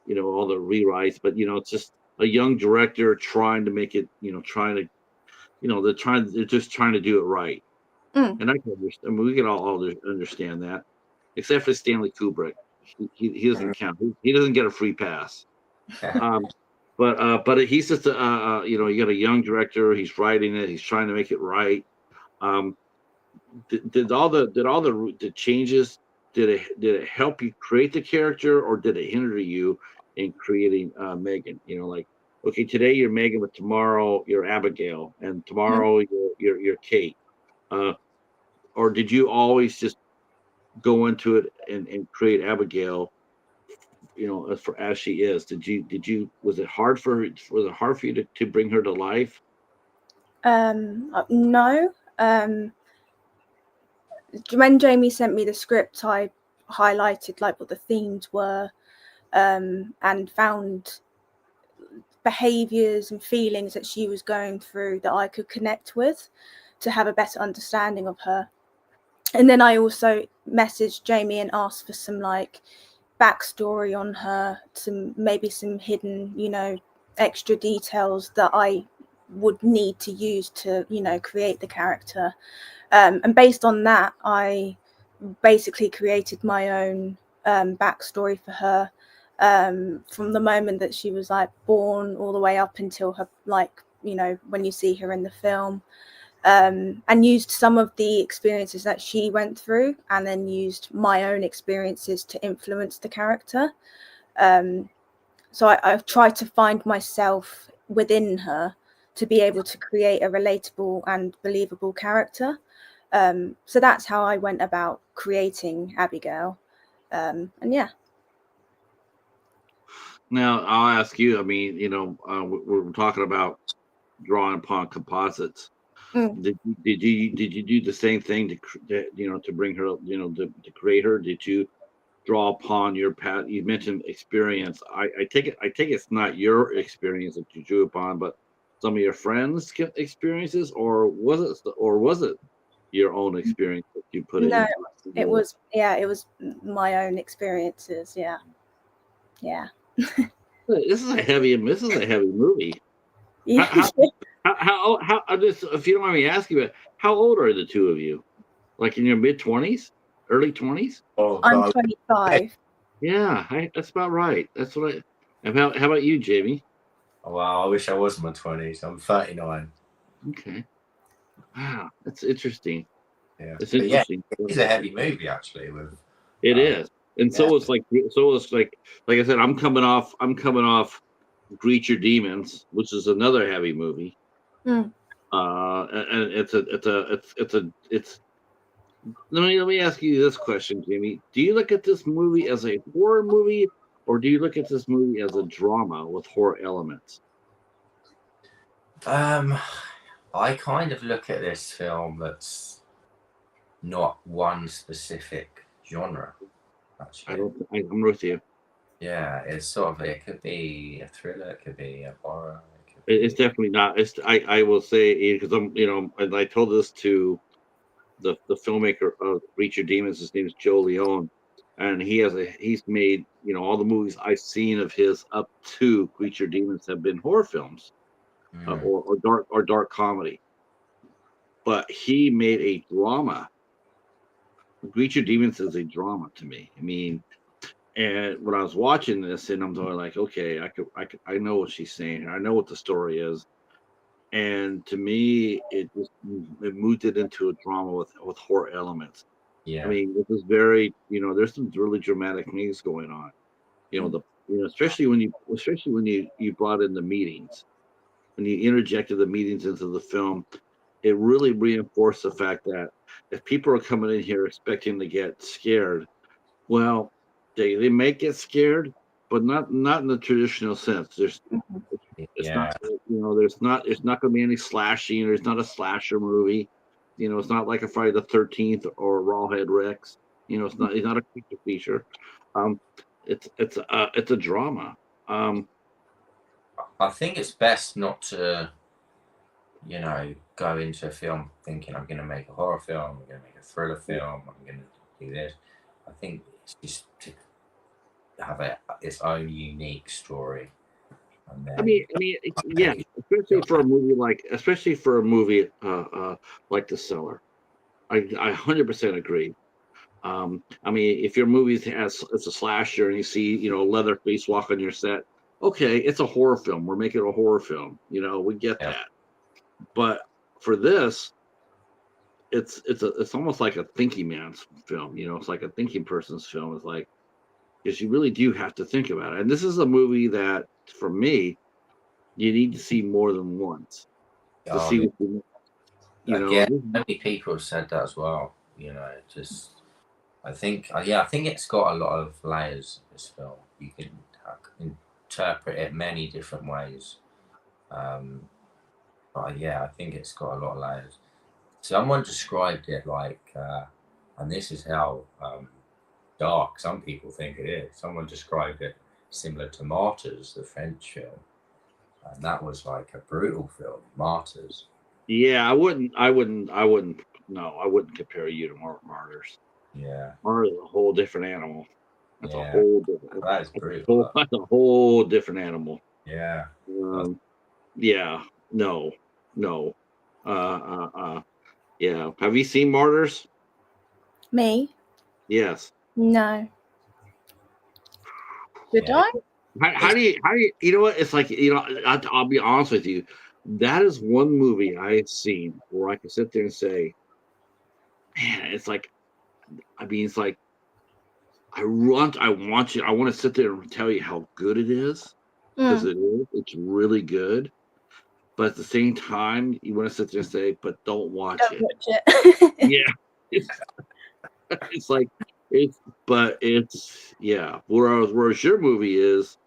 all the rewrites, but it's just a young director trying to make it, they're just trying to do it right. And I can understand. I mean, we can all understand that, except for Stanley Kubrick. He doesn't count. He doesn't get a free pass. But he's just you got a young director. He's writing it. He's trying to make it right. Did all the changes, did it help you create the character, or did it hinder you in creating Meghan? Like, okay, today you're Meghan, but tomorrow you're Abigail, and tomorrow you're Kate. Or did you always just go into it and create Abigail, as she is? Was it hard for you to bring her to life? No. When Jamie sent me the script, I highlighted like what the themes were, and found behaviors and feelings that she was going through that I could connect with to have a better understanding of her. And then I also messaged Jamie and asked for some like backstory on her, maybe some hidden, extra details that I would need to use to, create the character. And based on that, I basically created my own backstory for her, from the moment that she was like born all the way up until her, like, when you see her in the film. And used some of the experiences that she went through, and then used my own experiences to influence the character. So I've tried to find myself within her to be able to create a relatable and believable character. So that's how I went about creating Abigail. And yeah. Now I'll ask you. I mean, we're talking about drawing upon composites. Mm. Did you do the same thing to bring her, to create her? Did you draw upon your path? You mentioned experience. I take it it's not your experience that you drew upon, but some of your friends' experiences, or was it your own experience that you put No, into it was my own experiences. Yeah. This is a heavy movie. Yeah. How just, if you don't mind me asking, but how old are the two of you? Like in your mid-20s, early 20s? Oh I'm God. 25. Yeah, that's about right. That's what I. And how about you, Jamie? Wow, I wish I was in my 20s. I'm 39. Okay. Wow, that's interesting. Yeah. It's But yeah, interesting. it is a heavy movie actually with It uh is, and yeah. so it's like I said, I'm coming off Greet Your Demons, which is another heavy movie. Mm. And it's. Let me ask you this question, Jamie. Do you look at this movie as a horror movie, or do you look at this movie as a drama with horror elements? I kind of look at this film that's not one specific genre, actually. I'm with you. Yeah, it's sort of, it could be a thriller, it could be a horror, it could It's be. definitely not. I will say, because I'm, and I told this to the filmmaker of Reach Your Demons. His name is Joe Leone, and he's made, all the movies I've seen of his up to Reach Your Demons have been horror films, Mm, or dark comedy. But he made a drama. Reach Your Demons is a drama to me. I mean, and when I was watching this, and I'm going like, okay, I know what she's saying. I know what the story is. And to me, it moved it into a drama with horror elements. I yeah. mean, this is very, there's some really dramatic things going on. Especially when you brought in the meetings, when you interjected the meetings into the film, it really reinforced the fact that if people are coming in here expecting to get scared, well, they may get scared, but not in the traditional sense. It's Yeah. not, it's not going to be any slashing. There's not a slasher movie. It's not like a Friday the 13th or Rawhead Rex. It's not a creature feature. Um, it's a drama. Um, I think it's best not to, go into a film thinking I'm going to make a horror film, I'm going to make a thriller film, I'm going to do this. I think it's just to have its own unique story, and then Yeah, especially for a movie like The Cellar. I 100% agree. I mean, if your movie it's a slasher and you see, Leatherface walk on your set, okay, it's a horror film. We're making a horror film. We get yeah, that. But for this, it's almost like a thinking man's film. It's like a thinking person's film. It's like, because you really do have to think about it. And this is a movie that, for me, you need to see more than once to oh, see yeah. what you Again, know. many people have said that as well. Just I think it's got a lot of layers. This film, you can interpret it many different ways. Um, but yeah, I think it's got a lot of layers. Someone described it like, and this is how dark some people think it is. Someone described it similar to Martyrs, the French film, and that was like a brutal film, Martyrs. Yeah, no, I wouldn't compare you to Martyrs. Yeah, Martyrs is a whole different animal. That's a yeah, whole different. that is brutal. That's a whole different animal. Yeah, that's, Um, yeah, no, no. Uh, uh, uh, yeah. Have you seen Martyrs? Me? Yes. No. Did yeah, I? You know what? It's like, I'll be honest with you. That is one movie I've seen where I can sit there and say, man, it's like, I mean, it's like, I want to sit there and tell you how good it is, because Mm. it's really good. but at the same time, you want to sit there and say, "But don't watch Don't it." watch it. Yeah, it's it's like it's yeah. Whereas your movie is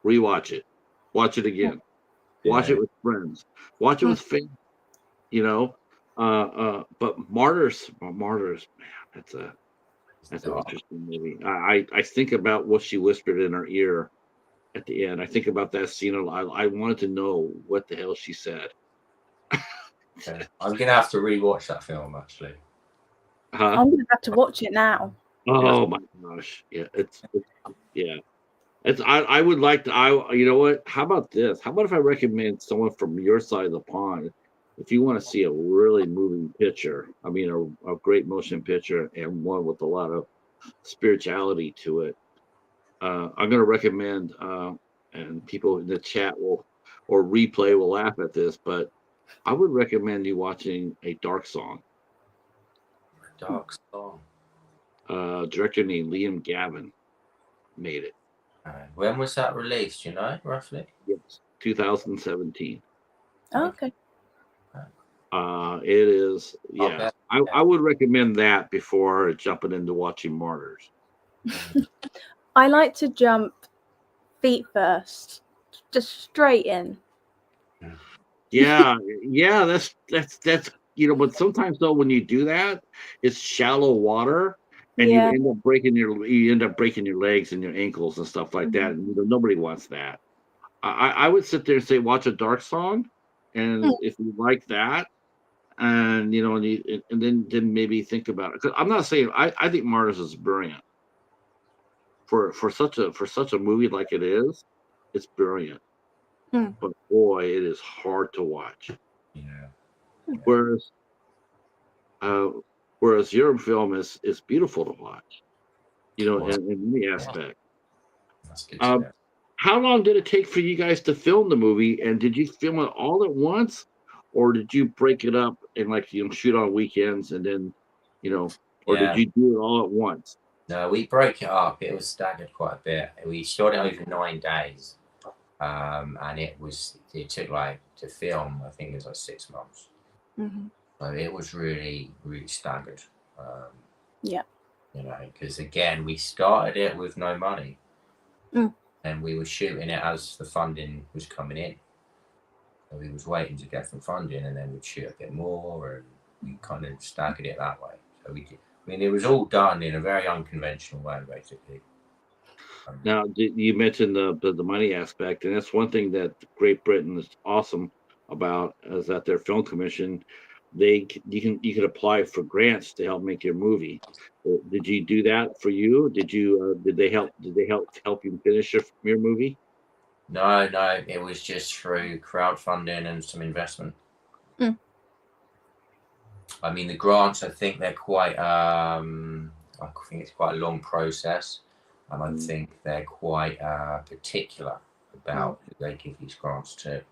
rewatch it, watch it again, watch it Yeah. with friends, watch it Mm. with family. You know, but Martyrs, man, that's an Dark. interesting movie. I think about what she whispered in her ear at the end. I think about that scene. I wanted to know what the hell she said. Yeah. I'm gonna have to rewatch that film actually. Huh? I'm gonna have to watch it now. Oh my gosh. Yeah, yeah. It's I would like to you know what? How about this? How about if I recommend someone from your side of the pond? If you want to see a really moving picture, I mean a great motion picture and one with a lot of spirituality to it. I'm gonna recommend and people in the chat will or replay will laugh at this, but I would recommend you watching A Dark Song. Dark Song. Director named Liam Gavin made it. When was that released? You know, roughly. Yes, 2017. Oh, okay. It is, I'll yeah. bet. I would recommend that before jumping into watching Martyrs. I like to jump feet first, just straight in. Yeah, yeah, that's you know, but sometimes though when you do that, it's shallow water and Yeah. you end up breaking your legs and your ankles and stuff like that. And nobody wants that. I would sit there and say watch a dark song, and if you like that, and you know, and then maybe think about it. 'Cause I'm not saying I think Martyrs is brilliant for such a movie like it is. It's brilliant, but boy, it is hard to watch. Yeah. Whereas uh, whereas your film is beautiful to watch, you know, Well, in many aspects. that's good to Um, know. how long did it take for you guys to film the movie, and did you film it all at once, or did you break it up and like you know shoot on weekends and then you know, or did Yeah. you do it all at once? No, we broke it up. It was staggered quite a bit. We shot it over 9 days, and it took like to film. I think it was like 6 months. Mm-hmm. So it was really staggered. Yeah. You know, because again, we started it with no money, and we were shooting it as the funding was coming in. So we was waiting to get some funding, and then we'd shoot a bit more, and we kind of staggered it that way. So we did. I mean, it was all done in a very unconventional way, basically. Now, you mentioned the money aspect, and that's one thing that Great Britain is awesome about is that their film commission, you can apply for grants to help make your movie. Did you do that for you? Did they help you finish your movie? No, it was just through crowdfunding and some investment. I mean, the grants, I think they're quite, I think it's quite a long process. And I think they're quite particular about who they give these grants to.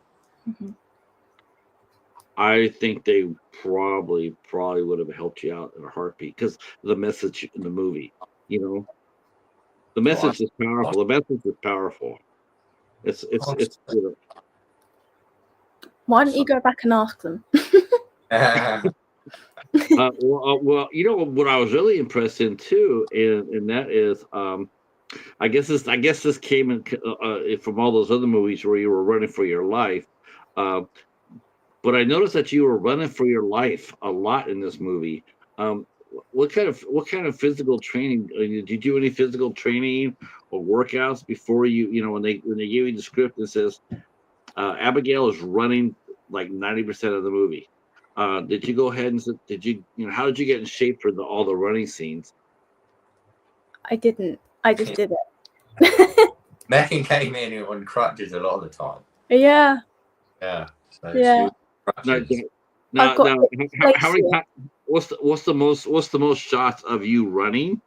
I think they probably would have helped you out in a heartbeat because the message in the movie, you know, the message is powerful. The message is powerful. It's you know, Why don't you go back and ask them? well, you know what I was really impressed in too, and that is, I guess this came in from all those other movies where you were running for your life, but I noticed that you were running for your life a lot in this movie. Um, what kind of physical training did you do? Any physical training or workouts before you know when they gave you the script and says Abigail is running like 90% of the movie? Did you go ahead and did you know how did you get in shape for all the running scenes? I didn't. I just did it. Meghan came in on crutches a lot of the time. Yeah. Yeah. So Yeah. Now, how many dyslexia. times? What's the most shots of you running?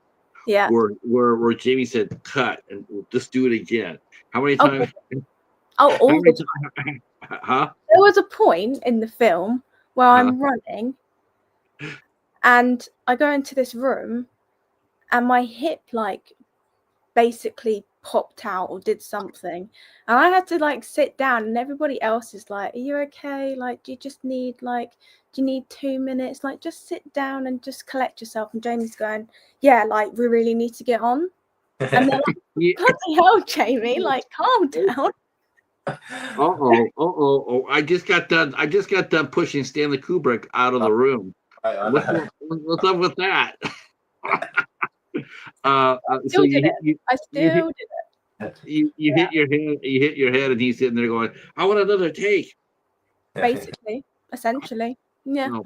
Yeah. Where Jamie said cut and just do it again. How many Oh, times? all How many the time. Huh? There was a point in the film where I'm running and I go into this room and my hip like basically popped out or did something, and I had to like sit down, and everybody else is like, "Are you okay? Like, do you just need like, do you need 2 minutes? Like, just sit down and just collect yourself." And Jamie's going, "Yeah, like we really need to get on." And they're like, Yeah. "Bloody hell, Jamie! Like, calm down." Oh! I just got done. I just got done pushing Stanley Kubrick out of the room. I What's know. up, what's up with that? So Still did it. I still did it. you hit your head. You hit your head, and he's sitting there going, "I want another take." Basically, essentially, yeah. Oh,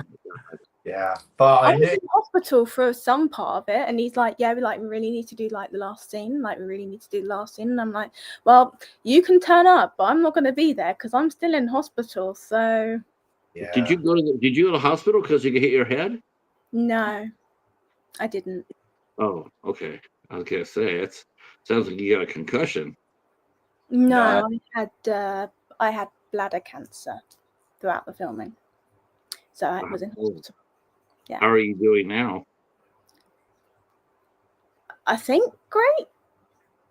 Yeah, but I I was knew. in hospital for some part of it, and he's like, "Yeah, we really need to do like the last scene. Like, we really need to do the last scene." And I'm like, "Well, you can turn up, but I'm not going to be there because I'm still in hospital." So, Yeah. Did you go to the hospital because you hit your head? no, I didn't. Oh, okay. I was gonna say it sounds like you got a concussion. No, I had bladder cancer throughout the filming, so I was in hospital. Yeah. How are you doing now? I think great.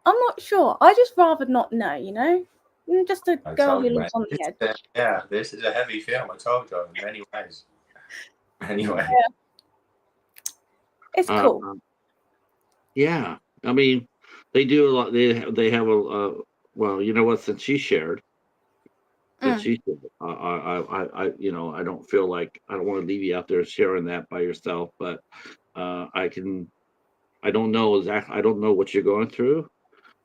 I'm not sure. I just rather not know, you know? I'm just a I girl told who you, lives on the edge. yeah, this is a heavy film. I told you in many ways. Anyway, It's cool. Yeah, I mean, they do a lot. They have a well, you know what? Since she shared, I don't feel like I don't want to leave you out there sharing that by yourself, but I can. I don't know exactly. I don't know what you're going through.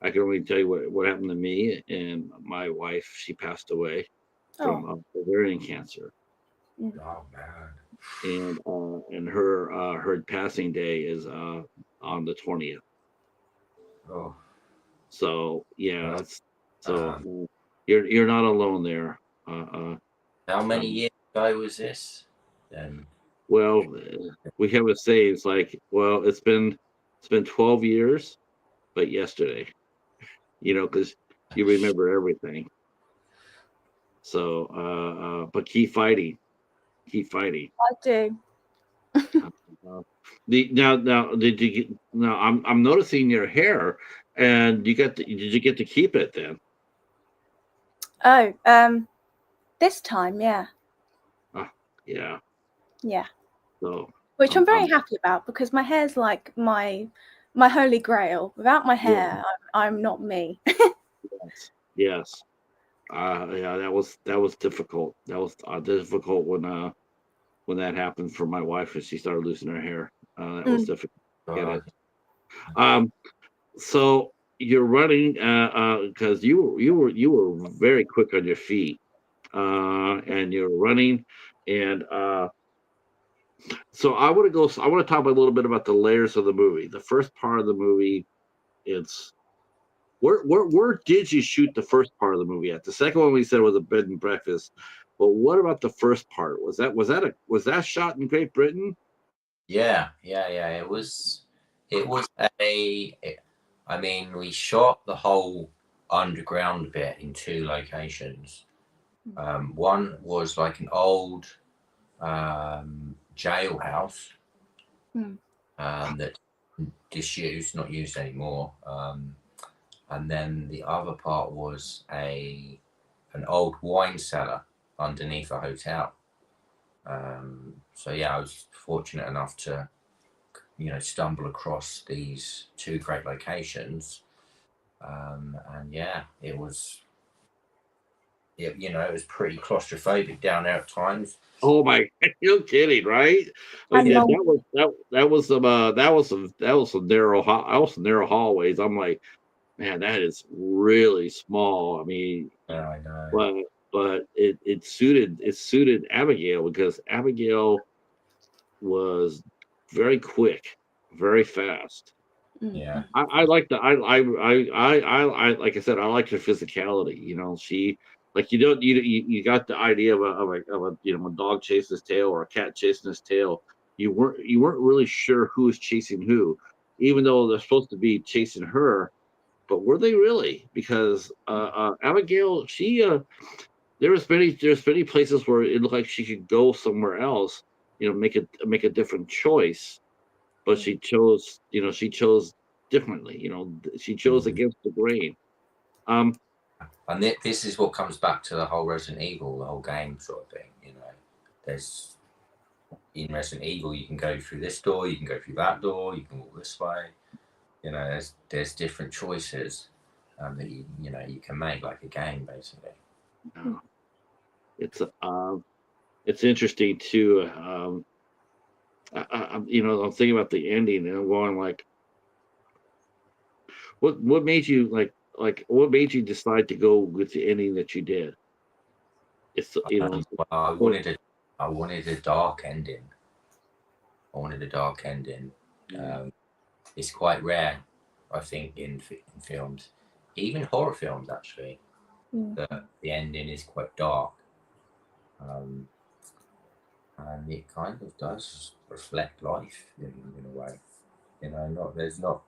I can only tell you what happened to me and my wife. She passed away from ovarian cancer, oh man, and her passing day is on the 20th. oh, So yeah, well, that's you're not alone there. how many years ago was this? Then Well, we have a saying. It's like, well, it's been 12 years, but yesterday, because you remember everything. So, but keep fighting. I do. Uh, now did you get now I'm noticing your hair, and did you get to keep it then? Oh, this time, yeah. Yeah. Yeah. So Which I'm very I'm happy about because my hair's like my holy grail. Without my hair, I'm not me. yes. Yeah, that was difficult. That was difficult when that happened for my wife and she started losing her hair. That was difficult to get it. So you're running because you were very quick on your feet, and you're running, and so I want to go. I want to talk a little bit about the layers of the movie. The first part of the movie, it's where did you shoot the first part of the movie at? The second one we said was a bed and breakfast, but what about the first part? Was that shot in Great Britain? yeah. It was I mean, we shot the whole underground bit in 2 locations. One was like an old jailhouse that's disused, not used anymore. And then the other part was an old wine cellar underneath a hotel. So yeah, I was fortunate enough to, stumble across these two great locations. And yeah, it was pretty claustrophobic down there at times. Oh my! You're kidding, right? And Yeah, long- that was some narrow hallways. I'm like, man, that is really small. I mean, Yeah, I know. but it suited Abigail because Abigail was very quick, very fast. Yeah. I like the I like I said, I like her physicality. She like you got the idea of a dog chasing his tail or a cat chasing his tail. You weren't really sure who was chasing who, even though they're supposed to be chasing her. But were they really? Because Abigail, there's many places where it looked like she could go somewhere else, make a different choice, but she chose differently. She chose against the grain. And this is what comes back to the whole Resident Evil, the whole game sort of thing. There's in Resident Evil, you can go through this door, you can go through that door, you can walk this way. There's different choices that you can make, like a game, basically. It's interesting too. I'm thinking about the ending, and I'm going like, what made you what made you decide to go with the ending that you did? It's Well, I wanted a dark ending. It's quite rare, I think, in films, even horror films actually, that the ending is quite dark, and it kind of does reflect life in a way. There's not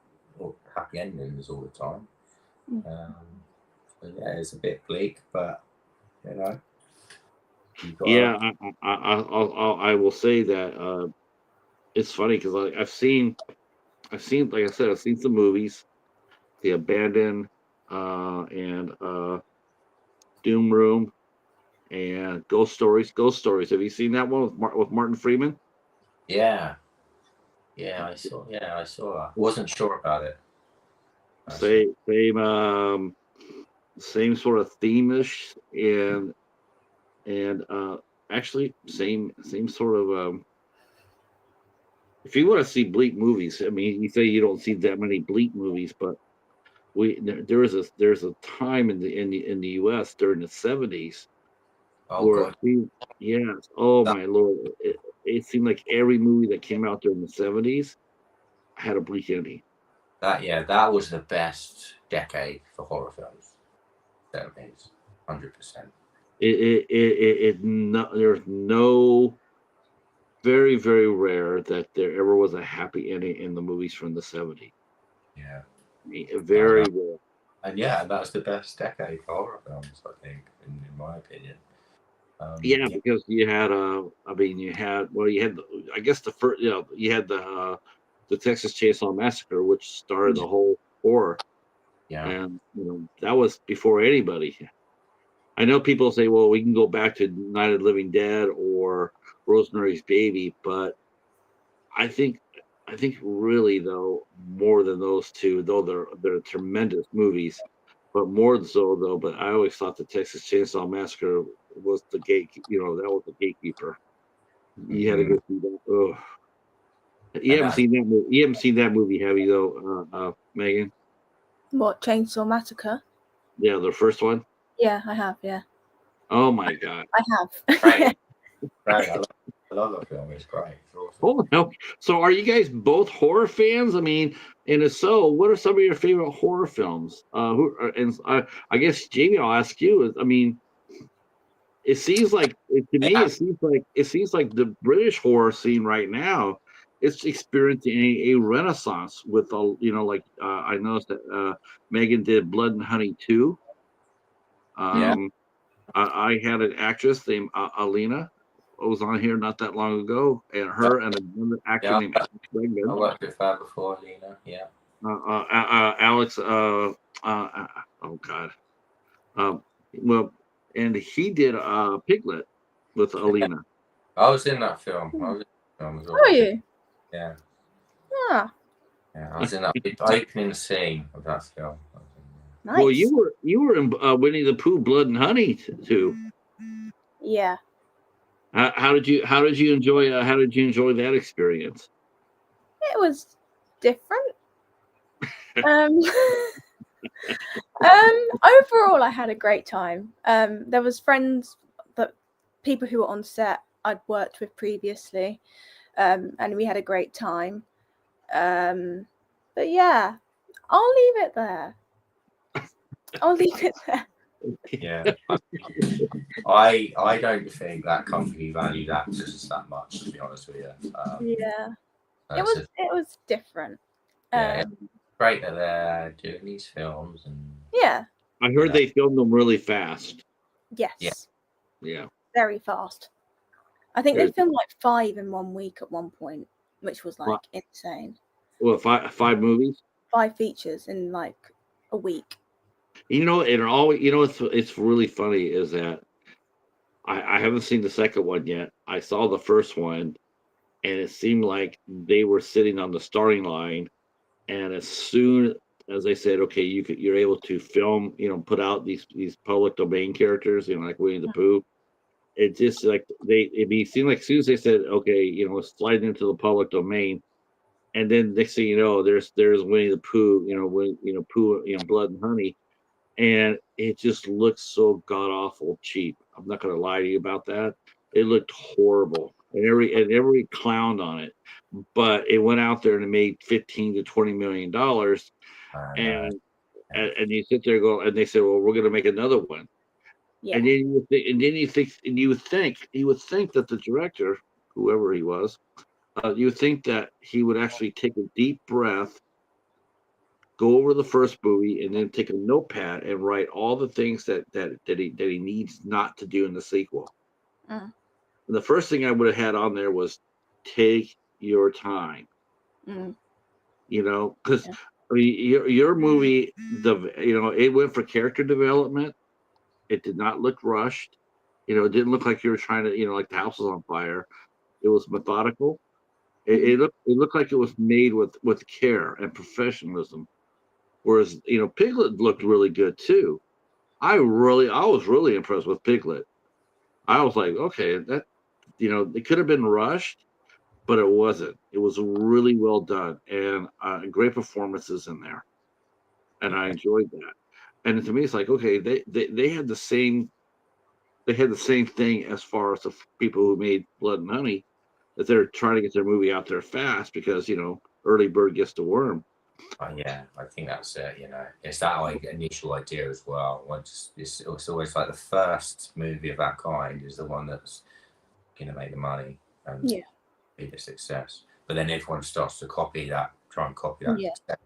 happy endings all the time. So yeah, it's a bit bleak, but yeah, I will say that it's funny because I've seen, like I said, I've seen some movies, The Abandoned, and Doom Room, and Ghost Stories. Ghost Stories. Have you seen that one with Martin Freeman? Yeah, I saw that. Wasn't sure about it. Same sort of theme-ish, and actually same sort of if you want to see bleak movies, I mean, you say you don't see that many bleak movies, but there's a time in the US during the 70s where yes, oh my lord, it seemed like every movie that came out during the 70s had a bleak ending. That was the best decade for horror films. 70s, 100%. There's no, very, very rare that there ever was a happy ending in the movies from the 70s. Yeah. Very rare. And yeah, that's the best decade for horror films, I think, in my opinion. Because you had I guess the first, you had the Texas Chainsaw Massacre, which started the whole horror. Yeah. And that was before anybody. I know people say, well, we can go back to Night of the Living Dead or Rosemary's Baby, but I think really, though, more than those two, though they're tremendous movies, but more so though. But I always thought the Texas Chainsaw Massacre was the that was the gatekeeper. You had to go through that. Oh, you haven't seen that movie. You haven't seen that movie, have you, though, Megan? What, Chainsaw Massacre? Yeah, the first one. Yeah, I have. Yeah. Oh my god. I have. Right. I love the film. It's great. It's awesome. Oh no! So, are you guys both horror fans? I mean, and if so, what are some of your favorite horror films? I guess Jamie, I'll ask you. I mean, it seems like to me, it seems like the British horror scene right now is experiencing a renaissance with I noticed that Megan did Blood and Honey 2. I had an actress named Alina was on here not that long ago, and her and another actor named Alex I worked with her before, Alina. Yeah. Alex. Oh God. Well, and he did Piglet with Alina. I was in that film. I was in that film as well. Are you? Yeah. Ah. Yeah, I was in that opening scene of that film. Nice. Well, you were in Winnie the Pooh, Blood and Honey too. Yeah. How did you enjoy that experience? It was different. Overall, I had a great time. There was people who were on set I'd worked with previously, and we had a great time. But yeah, I'll leave it there. Yeah, I don't think that company valued actors that much, to be honest with you. Yeah, it was different. It's great that they're doing these films, and yeah, I heard they filmed them really fast. Yes. Yeah. Very fast. I think they filmed like 5 in 1 week at one point, which was like insane. Well, five movies? 5 features in like a week. It always, it's really funny is that I haven't seen the second one yet. I saw the first one, and it seemed like they were sitting on the starting line. And as soon as they said, okay, you're able to film, put out these public domain characters, like Winnie the Pooh. It just like it seemed like as soon as they said, okay, it's sliding into the public domain, and then next thing you know, there's Winnie the Pooh, Pooh, Blood and Honey, and it just looks so god awful cheap. I'm not gonna lie to you about that. It looked horrible, and every clowned on it, but it went out there and it made $15 to $20 million, No, and and you sit there and go, and they said, well, we're gonna make another one, Yeah. and then you would think that the director, whoever he was, you would think that he would actually take a deep breath, go over the first movie, and then take a notepad and write all the things that he needs not to do in the sequel. Mm. And the first thing I would have had on there was take your time, Mm. because Yeah. your movie, it went for character development. It did not look rushed. It didn't look like you were trying to, like the house was on fire. It was methodical. It looked like it was made with care and professionalism. Whereas, Piglet looked really good too. I was really impressed with Piglet. I was like, okay, that it could have been rushed, but it wasn't. It was really well done, and great performances in there, and I enjoyed that. And to me, it's like, okay, they had the same thing as far as the people who made Blood and Honey, that they're trying to get their movie out there fast because early bird gets the worm. Yeah, I think that's it. It's that like initial idea as well. It's always like the first movie of that kind is the one that's going to make the money and be the success. But then everyone starts to try and copy that success.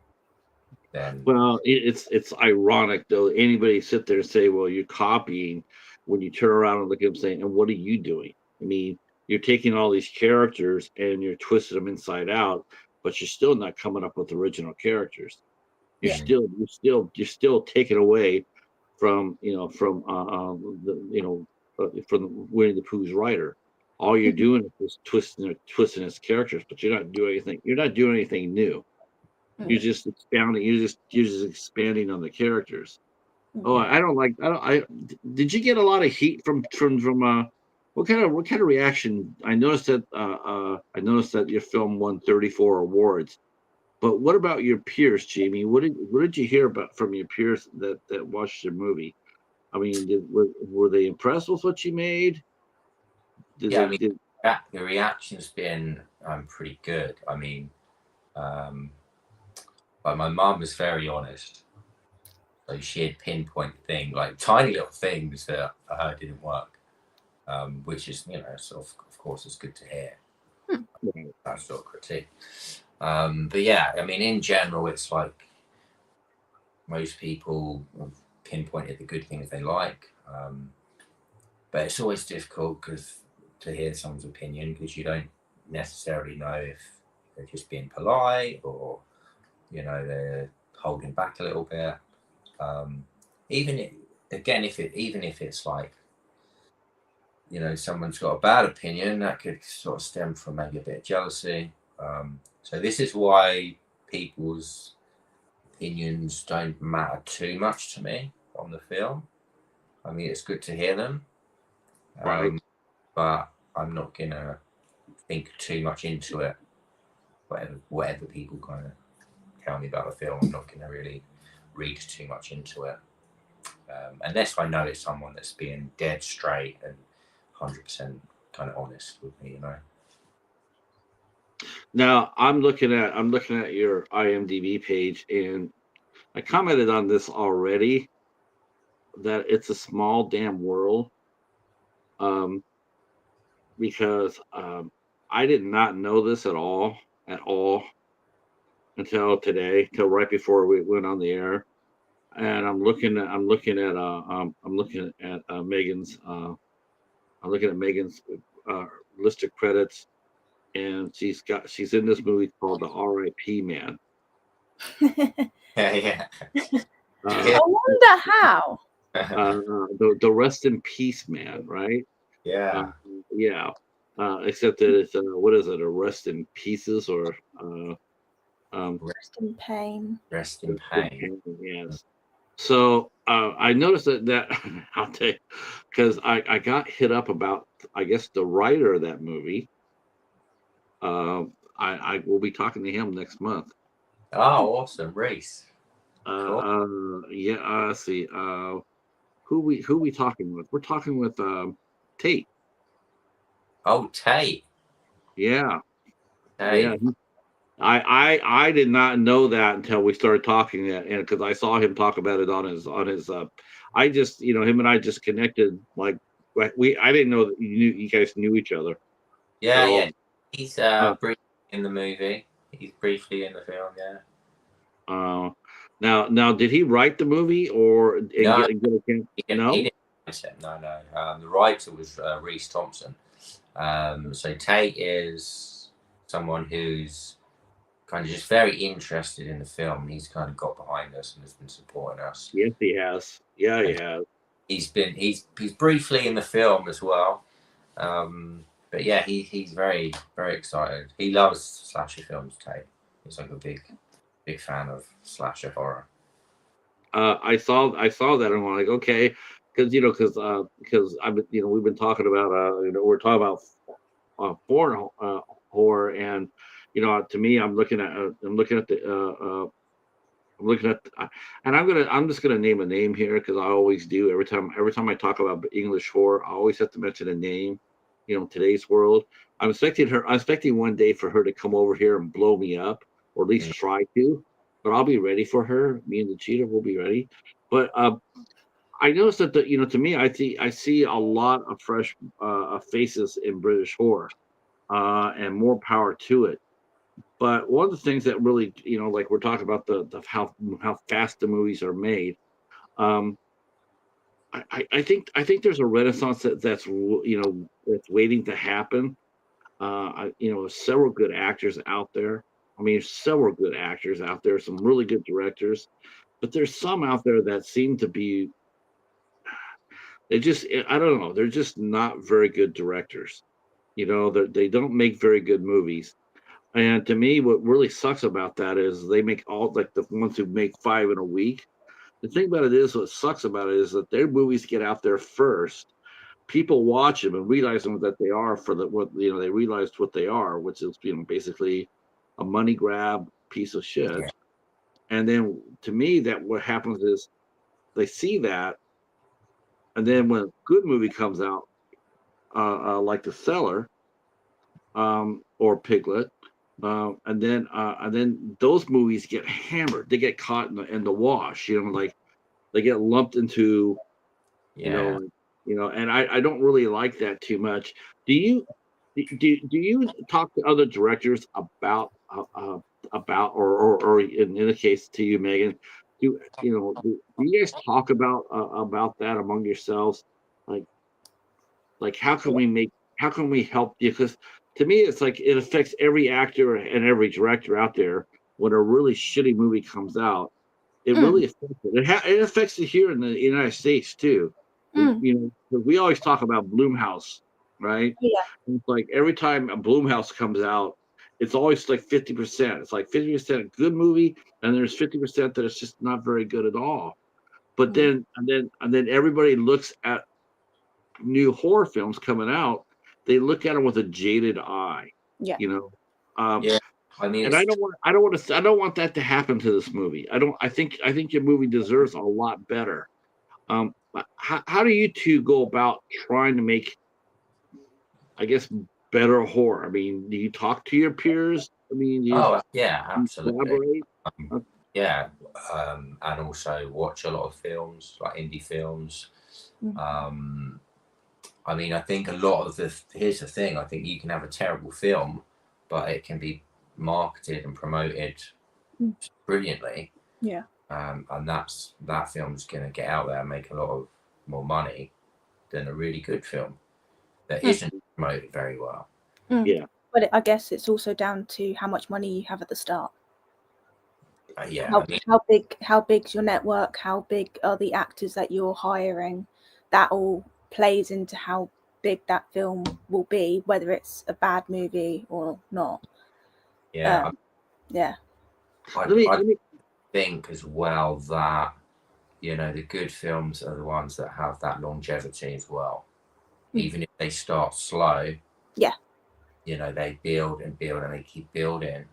Then, well, it's ironic though. Anybody sit there and say, "Well, you're copying," when you turn around and look at them saying, "And what are you doing?" I mean, you're taking all these characters and you're twisting them inside out, but you're still not coming up with original characters. You're still taking away from from Winnie the Pooh's writer. All you're doing is twisting his characters, but you're not doing anything. You're not doing anything new. You're just expounding. You're just expanding on the characters. Oh, I don't like. I don't. Did you get a lot of heat from what kind of reaction? I noticed that your film won 34 awards. But what about your peers, Jamie? What did you hear about from your peers that watched your movie? I mean, were they impressed with what you made? the reaction's been pretty good. I mean, but my mum was very honest. So she had pinpoint things, like tiny little things that for her didn't work, which is, sort of course, it's good to hear. That sort of critique. But yeah, I mean, in general, it's like most people have pinpointed the good things they like. But it's always difficult to hear someone's opinion because you don't necessarily know if they're just being polite or, they're holding back a little bit. Even if it's like, someone's got a bad opinion, that could sort of stem from maybe a bit of jealousy. So this is why people's opinions don't matter too much to me on the film. I mean, it's good to hear them, Right. but I'm not gonna think too much into it. Whatever people kind of tell me about the film, I'm not gonna really read too much into it, unless I know it's someone that's being dead straight and 100% kind of honest with me, Now I'm looking at your IMDb page, and I commented on this already, that it's a small damn world. Because I did not know this at all until today, till right before we went on the air. And Megan's list of credits, and she's in this movie called The R.I.P. Man. Yeah. I wonder how. The Rest in Peace Man, right? Yeah. Yeah. Except that it's what is it? A Rest in Pieces or Rest in pain. Rest in pain. Yes. So I noticed that I'll tell you, because I got hit up about, I guess, the writer of that movie. I will be talking to him next month. Oh, awesome, Reese. Cool. Yeah. Let's see. Who we talking with? We're talking with Tate. Oh, Tate. Yeah. Tate. Yeah. I did not know that until we started talking, and because I saw him talk about it on his I just, him and I just connected, like I didn't know that you guys knew each other Yeah, at all. yeah. He's Uh, briefly in the movie. He's briefly in the film. Yeah. now did he write the movie or No, get a chance? he No. didn't write it. No, no. The writer was Reese Thompson. So Tate is someone who's kind of just very interested in the film. He's kind of got behind us and has been supporting us. Yes, he has. Yeah, he has. He's briefly in the film as well. But yeah, he's very, very excited. He loves slasher films, Tate. He's like a big fan of slasher horror. I saw that and I'm like, okay, because I've been, we've been talking about we're talking about foreign horror, and to me, I'm looking at and I'm just gonna name a name here, because I always do every time I talk about English horror. I always have to mention a name. Today's world. I'm expecting one day for her to come over here and blow me up, or at least try to. But I'll be ready for her. Me and the cheetah will be ready. But I noticed that to me, I see a lot of fresh faces in British horror, and more power to it. But one of the things that really, like we're talking about the how fast the movies are made. Um, I think there's a renaissance that's waiting to happen. Several good actors out there. I mean, several good actors out there, some really good directors, but there's some out there that seem to be, I don't know, they're just not very good directors. They don't make very good movies. And to me, what really sucks about that is they make all, like, the ones who make 5 in a week. The thing about it is, what sucks about it is that their movies get out there first. People watch them and realize them that they are they realized what they are, which is basically a money grab piece of shit. Yeah. And then to me, that what happens is they see that, and then when a good movie comes out, like The Cellar, or Piglet, and then those movies get hammered. They get caught in the wash. Like they get lumped into, Yeah. and I don't really like that too much. Do you do you talk to other directors about or in the case to you, Megan? Do you guys talk about that among yourselves? Like how can we help you? Because to me, it's like it affects every actor and every director out there. When a really shitty movie comes out, it really affects it. It affects it here in the United States too. 'Cause we always talk about Bloomhouse, right? Yeah. And it's like every time a Bloomhouse comes out, it's always like 50%. It's like 50% good movie, and there's 50% that it's just not very good at all. But then everybody looks at new horror films coming out. They look at them with a jaded eye. Yeah. Yeah. I mean, And I don't want that to happen to this movie. I think your movie deserves a lot better. How do you two go about trying to make, I guess, better horror? I mean, do you talk to your peers? I mean, do you yeah, absolutely. collaborate? Yeah, and also watch a lot of films, like indie films. I mean, I think a lot of here's the thing, I think you can have a terrible film, but it can be marketed and promoted brilliantly. Yeah. And that film's going to get out there and make a lot of more money than a really good film that isn't promoted very well. Yeah. But I guess it's also down to how much money you have at the start. Yeah, How, I mean, how big's your network? How big are the actors that you're hiring? That all plays into how big that film will be, whether it's a bad movie or not. yeah, Yeah. I Let me think as well that, you know, the good films are the ones that have that longevity as well. Even if they start slow, Yeah. you know, they build and build and they keep building.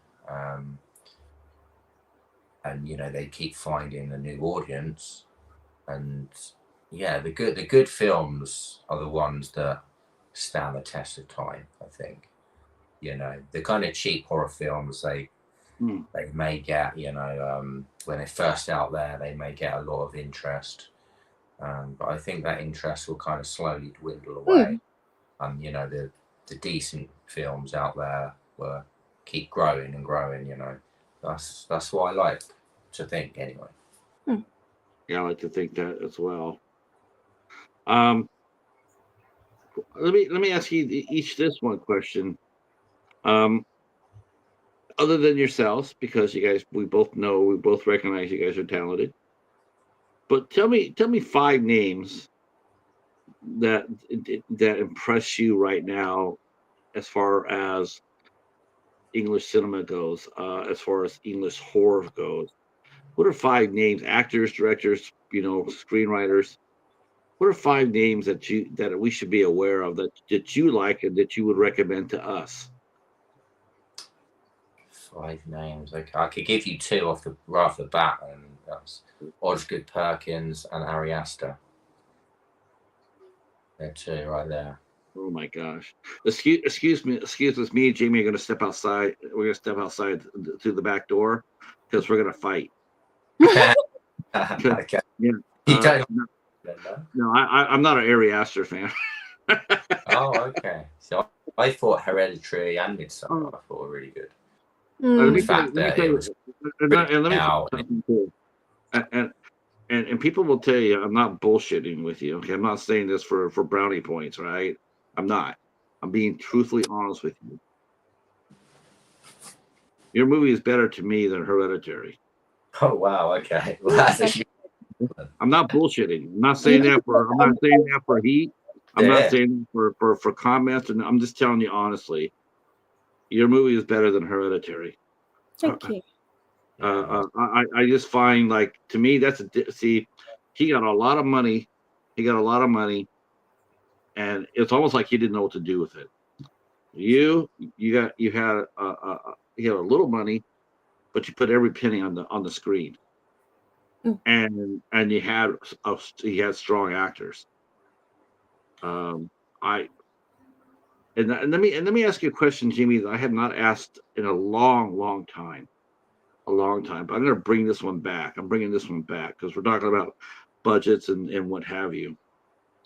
And you know, they keep finding a new audience. And yeah, the good films are the ones that stand the test of time, I think. You know, the kind of cheap horror films, they may get, you know, when they're first out there, they may get a lot of interest. But I think that interest will kind of slowly dwindle away. And you know, the decent films out there will keep growing and growing. You know, that's what I like to think anyway. Yeah, I like to think that as well. Let me ask you each this one question. Other than yourselves, because you guys, we both recognize you guys are talented. But tell me 5 names that impress you right now, as far as English cinema goes, as far as English horror goes. What are 5 names? Actors, directors, screenwriters. What are 5 names that we should be aware of that you like and that you would recommend to us? 5 names. Okay, I could give you 2 right off the bat, and that's Osgood Perkins and Ari Aster. They're 2 right there. Oh my gosh! Excuse us. Me and Jamie are going to step outside. We're going to step outside through the back door because we're going to fight. Okay. Yeah. You don't. No, I'm not an Ari Aster fan. Oh, okay. So I thought Hereditary and Midsummer I thought were really good. Let me The fact that it was let me tell you out. something too. And people will tell you I'm not bullshitting with you. Okay, I'm not saying this for brownie points, right? I'm not. I'm being truthfully honest with you. Your movie is better to me than Hereditary. Oh wow, okay. Well, that's a I'm not bullshitting. I'm not saying that for heat. I'm not saying for comments, and I'm just telling you honestly. Your movie is better than Hereditary. Thank you. I just find, like, to me, see, he got a lot of money. He got a lot of money, and it's almost like he didn't know what to do with it. You had a little money, but you put every penny on the screen, and you had strong actors. I and let me ask you a question, Jimmy, that I have not asked in a long time. A long time, but I'm going to bring this one back. I'm bringing this one back because we're talking about budgets and what have you.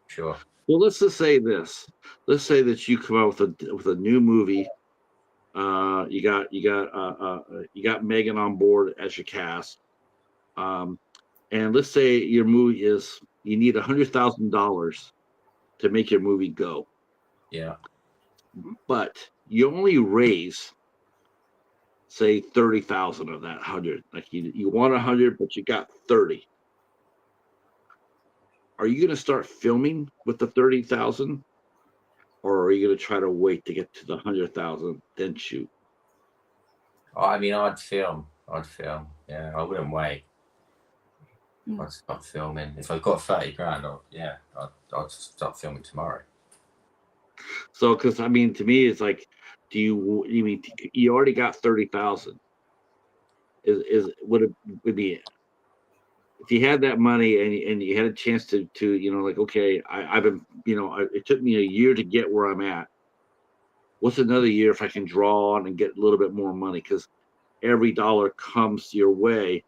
Sure. Well, let's just say this. Let's say that you come out with a new movie. You got Meghan on board as your cast. And let's say your movie is, you need $100,000 to make your movie go. Yeah. But you only raise, say, 30,000 of that 100. Like, you want 100, but you got 30. Are you going to start filming with the 30,000, or are you going to try to wait to get to the 100,000 then shoot? I mean, I'd film. Yeah, I wouldn't wait. I'd start filming. If I've got 30 grand, I'd start filming tomorrow. So, because I mean, to me, it's like, you mean you already got 30,000? Would it be, if you had that money and you had a chance to like, okay, I've been, it took me a year to get where I'm at. What's another year if I can draw on and get a little bit more money? Because every dollar comes your way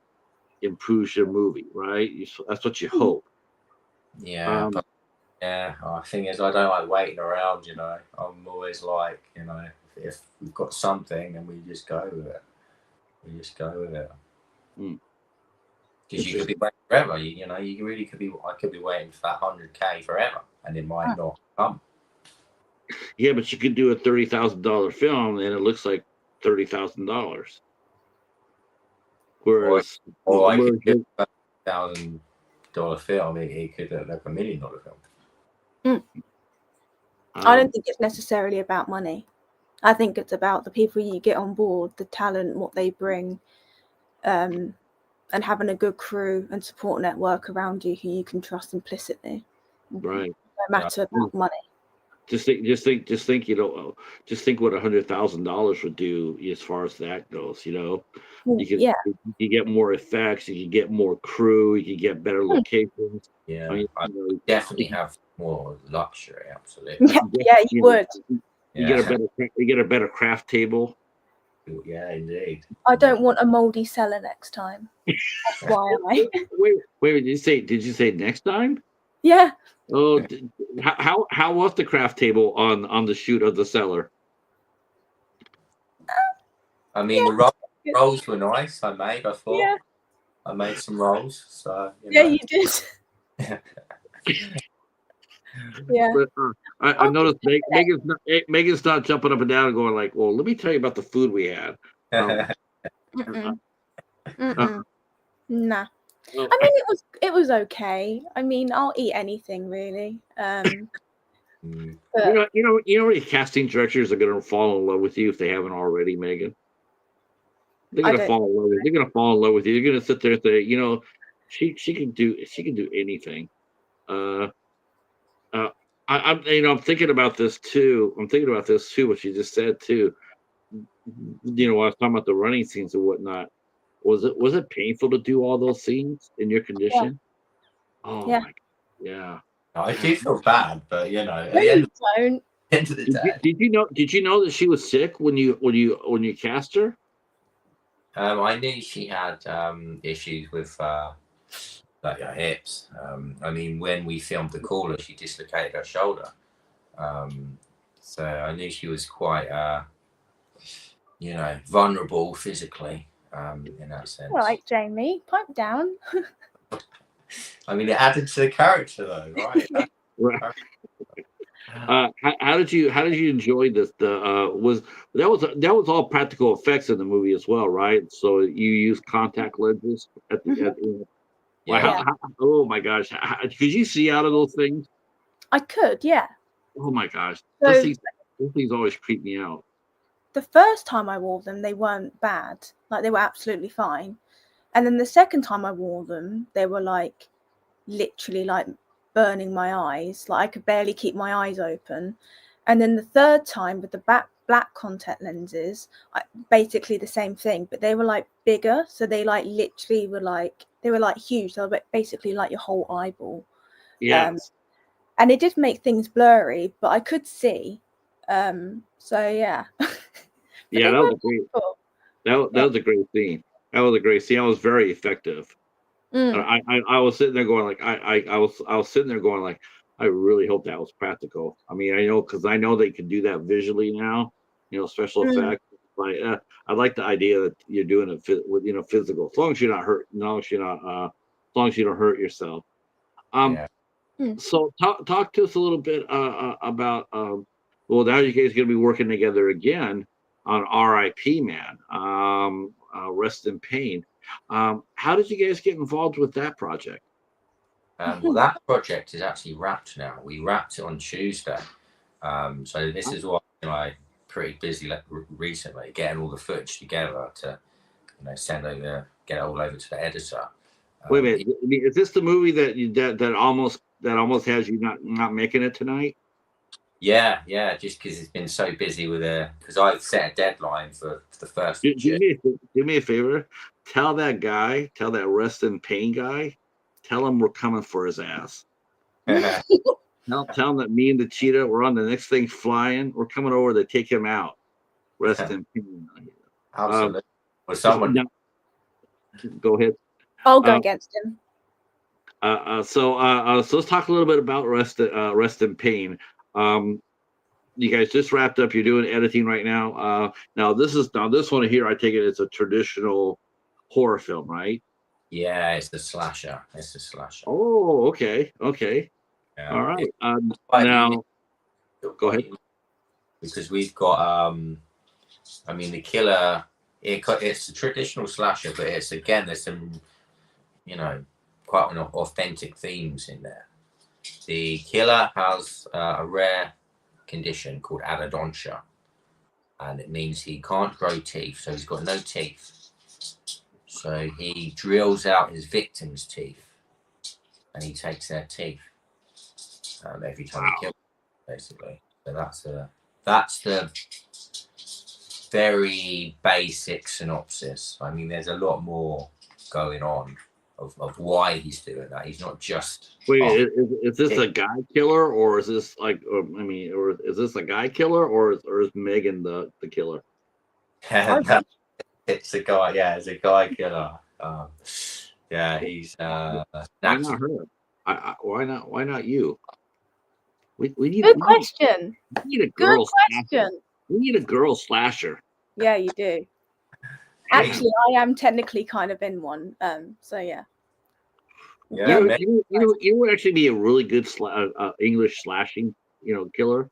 improves your movie, right? That's what you hope. Yeah, but the thing is, I don't like waiting around. You know, I'm always like, if we've got something, then we just go with it. Because you could be waiting forever. You really could be. I could be waiting for that 100K forever, and it might not come. Yeah, but you could do a $30,000 film, and it looks like $30,000. Whereas, Or I whereas could do a $1,000 film. It could look like $1 million film. I don't think it's necessarily about money. I think it's about the people you get on board, the talent, what they bring, and having a good crew and support network around you who you can trust implicitly. right. No matter about money. Just think, just think just think what $100,000 would do as far as that goes. You could Yeah. you get more effects, you could get more crew, you could get better locations. Yeah, I mean, I definitely have more luxury. Absolutely. Yeah, you would. You get a better craft table. Yeah, indeed. I don't want a moldy cellar next time. FYI. Wait, did you say next time? Yeah. Oh, how was the craft table on the shoot of the Cellar? I mean, the rolls were nice. I thought. Yeah. I made some rolls. So you did. Yeah. But, I noticed Megan's not jumping up and down and going like, "Well, let me tell you about the food we had." Nah. I mean, it was okay. I mean, I'll eat anything really. But you know, any casting directors are going to fall in love with you if they haven't already, Megan. They're going to fall in love with you. They're going to fall in love with you. You're going to sit there and say, she can do anything. I'm thinking about this too. What she just said too. When I was talking about the running scenes and whatnot. Was it painful to do all those scenes in your condition? Yeah. Oh my God. Yeah. I do feel bad, but at the end don't. Of the day. Did you know that she was sick when you cast her? I knew she had issues with like her hips. I mean, when we filmed The Caller, she dislocated her shoulder. So I knew she was quite vulnerable physically in that sense. All right, Jamie, pipe down. I mean, it added to the character, though, right? How did you enjoy this? Was all practical effects in the movie as well, right? So you use contact lenses at the Yeah. oh my gosh! Could you see out of those things? I could, yeah. Oh my gosh! So, those things always creep me out. The first time I wore them, they weren't bad. Like, they were absolutely fine. And then the second time I wore them, they were like literally like burning my eyes. Like, I could barely keep my eyes open. And then the third time with the black contact lenses, basically the same thing, but they were like bigger. So they like literally were like, they were like huge. They were basically like your whole eyeball. Yes. And it did make things blurry, but I could see. So yeah. Yeah, that was a great. Cool. That was a great scene. That was a great scene. That was very effective. I was sitting there going like I was sitting there going like I really hope that was practical. I mean, because I know they can do that visually now. Special effects. Like I like the idea that you're doing it with physical. As long as you're not hurt. As long as you don't hurt yourself. So talk to us a little bit about well, now you guys are going to be working together again on R.I.P. Man. Rest in pain. How did you guys get involved with that project? Well, that project is actually wrapped now. We wrapped it on Tuesday. So this is what pretty busy recently, getting all the footage together to get it all over to the editor. Wait a minute, is this the movie that almost has you not making it tonight? Yeah, just because it's been so busy with because I've set a deadline for the first. Do me a favor. Tell that rest in pain guy, tell him we're coming for his ass. Tell him that me and the cheetah, we're on the next thing flying. We're coming over to take him out. Rest in pain. Absolutely. Well, someone. Go ahead. I'll go against him. So let's talk a little bit about rest in pain. You guys just wrapped up. You're doing editing right now. Now this one here, I take it it's a traditional horror film, right? Yeah, it's the slasher. Oh, okay. Yeah. All right. Now, go ahead. Because we've got, I mean, the killer it's a traditional slasher, but it's again there's some quite an authentic themes in there. The killer has a rare condition called adodontia, and it means he can't grow teeth, so he's got no teeth. So he drills out his victims' teeth, and he takes their teeth every time he kills them, basically. So that's the very basic synopsis. I mean, there's a lot more going on of why he's doing that. He's not just. Wait, is this a guy killer, or is this like? Or is this a guy killer, or is Meghan the killer? It's a guy. Yeah, it's a guy killer. Yeah, he's. Why not her? Why not you? We need Good question. We need a Good girl question. slasher. We need a girl slasher. Yeah, you do. Actually, I am technically kind of in one. So yeah. Yeah, you would actually be a really good English slashing, killer.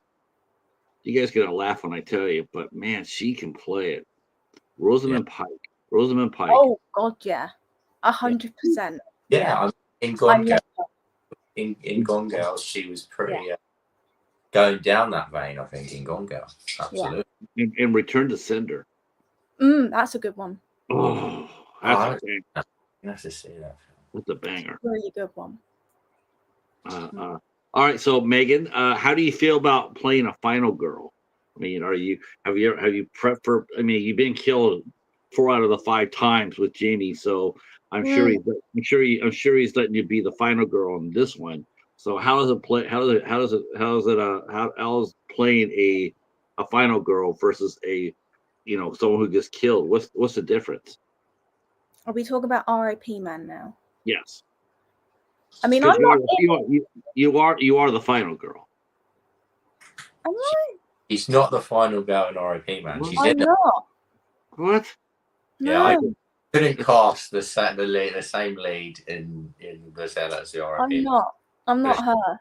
You guys gonna laugh when I tell you, but man, she can play it. Rosamund Pike. Oh God, yeah, 100%. Yeah, in Gone Girl. In Gone Girl, she was pretty going down that vein. I think in Gone Girl, absolutely. Yeah. And Return to Sender. That's a good one. Oh, that's a banger. Nice to see that. That's a banger. Really good one. All right, so Meghan, how do you feel about playing a final girl? I mean, have you prepped for? I mean, you've been killed 4 out of the 5 times with Jamie, so I'm sure he's letting you be the final girl on this one. So how does it play? How is playing a final girl versus a someone who gets killed? What's the difference? Are we talking about R.I.P. man now? Yes. I mean, I'm not. You are the final girl. Am I? He's not the final girl in R.I.P. man. I'm not. What? Yeah, I couldn't cast the same lead in the Cellar as the R.I.P. I'm not her.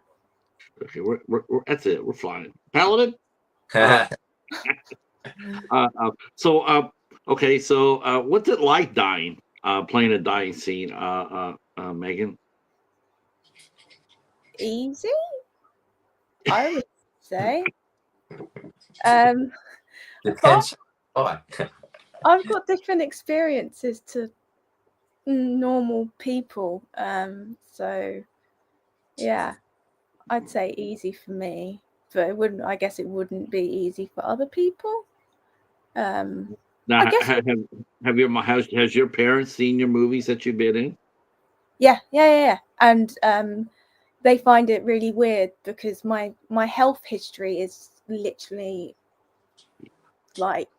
Okay, we're that's it. We're flying. Paladin. Okay. So, what's it like dying? Playing a dying scene, Meghan? Easy, I would say. Depends. I've got different experiences to normal people. So yeah, I'd say easy for me, but I guess it wouldn't be easy for other people. Now, has your parents seen your movies that you've been in? Yeah. And they find it really weird because my health history is literally like.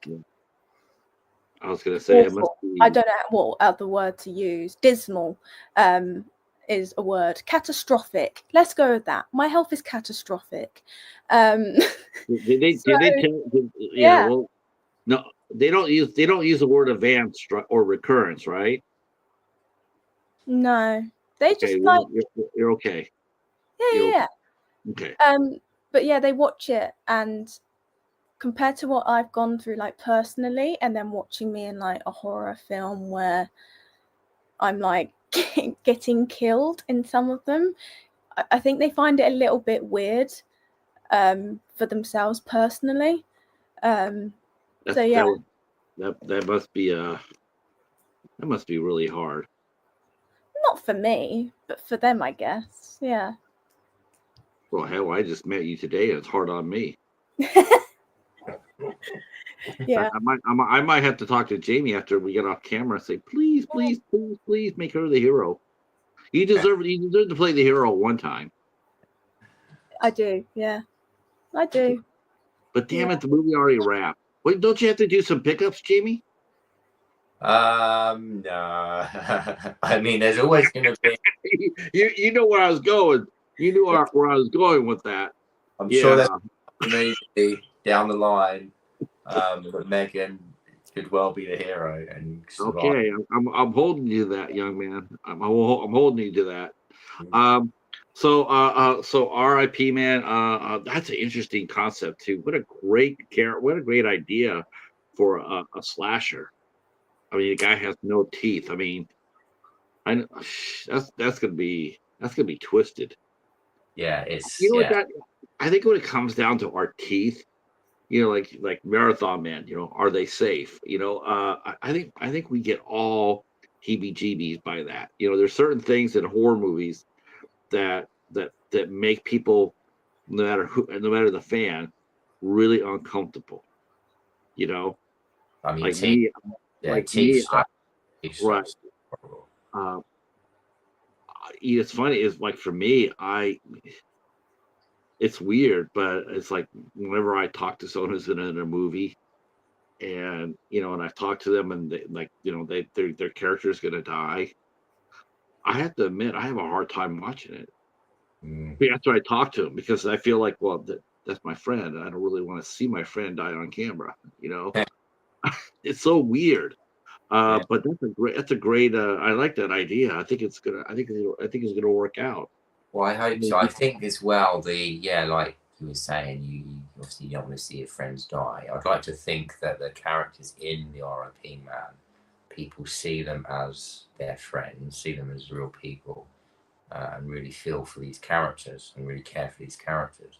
I was going to say, it must be... I don't know what other word to use. Dismal is a word. Catastrophic. Let's go with that. My health is catastrophic. Did they tell? Yeah. Well, no, they don't use the word advanced or recurrence, right? No, they just you're okay. Yeah. Okay. But yeah, they watch it, and compared to what I've gone through, like personally, and then watching me in like a horror film where I'm like getting killed in some of them, I think they find it a little bit weird for themselves personally. So yeah, that must be really hard. Not for me, but for them, I guess. Yeah. Well, hell, I just met you today, and it's hard on me. Yeah. I might have to talk to Jamie after we get off camera and say, please make her the hero. You deserve to play the hero one time. I do, yeah. I do. But damn it, the movie already wrapped. Wait, don't you have to do some pickups, Jamie? No. I mean, there's always going to be. You know where I was going. You knew where I was going with that. I'm sure there's a movie down the line that Meghan could well be the hero. And okay, I'm holding you to that, young man. I'm holding you to that. So R.I.P. man. That's an interesting concept too. What a great idea for a slasher. I mean, the guy has no teeth. I mean, I know that's gonna be twisted. Yeah, You it's know what yeah. that? I think when it comes down to our teeth, like Marathon Man, are they safe? I think we get all heebie-jeebies by that. There's certain things in horror movies that make people, no matter the fan, really uncomfortable. You know, I mean, like teeth. me, Yeah, teeth stuff. Teeth right. stuff's horrible. Uh, it's funny. Is like for me, it's weird, but it's like whenever I talk to someone who's in a movie, and and I've talked to them, and they, like their character is gonna die. I have to admit, I have a hard time watching it. Mm. After I talk to them, because I feel like, well, that's my friend. I don't really want to see my friend die on camera. It's so weird. Yeah. But that's a great. I like that idea. I think it's gonna work out. Well, I I hope mean, so. I think as well, like you were saying, you obviously don't want to see your friends die. I'd like to think that the characters in the R.I.P. Man, people see them as their friends, see them as real people, and really feel for these characters and really care for these characters.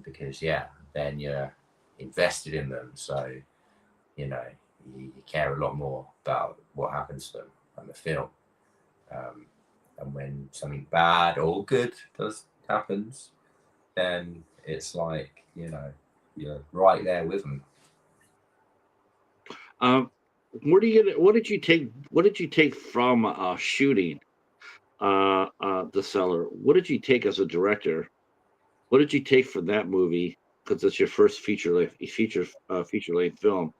Because yeah, then you're invested in them, so you know you care a lot more about what happens to them and the film. Um, and when something bad or good happens, then it's like you're right there with them. where do you get it? What did you take from shooting the Cellar? What did you take as a director? What did you take from that movie? Because it's your first feature length film.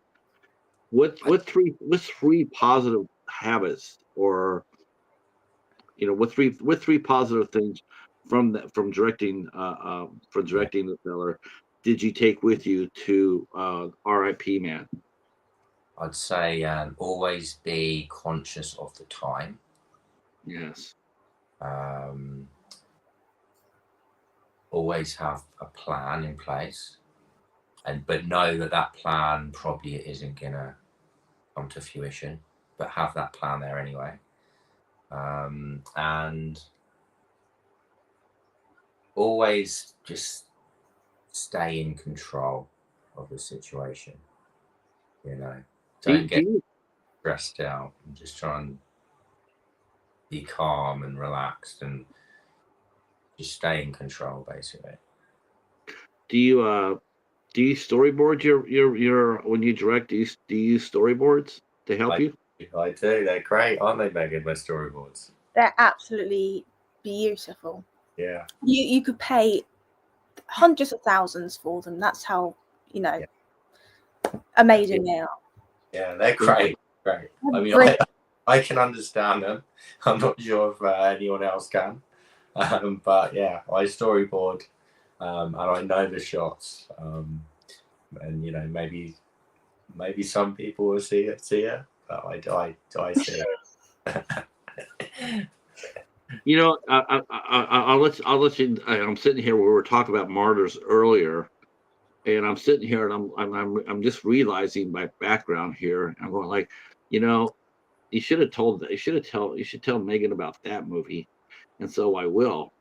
What three positive habits, or what three positive things from Yeah, directing the Cellar did you take with you to R.I.P. Man? I'd say always be conscious of the time. Yes. Um, Always have a plan in place, but know that that plan probably isn't gonna come to fruition. But have that plan there anyway, and always just stay in control of the situation. You know, Do, don't do get you stressed out and just try and be calm and relaxed and just stay in control, basically. do you do you storyboard your when you direct? Do you use storyboards to help I, you? I do. They're great, aren't they, Megan? My storyboards. They're absolutely beautiful. Yeah. You could pay hundreds of thousands for them. That's how Yeah. amazing they are. Yeah, they're great. Great. I mean, Brilliant. I can understand them. I'm not sure if anyone else can. But yeah, I storyboard and I know the shots. And maybe some people will see it, but I see it. I'll let you. I'm sitting here where we were talking about martyrs earlier, and I'm sitting here and I'm just realizing my background here. I'm going like, you know, you should tell Megan about that movie, and so I will.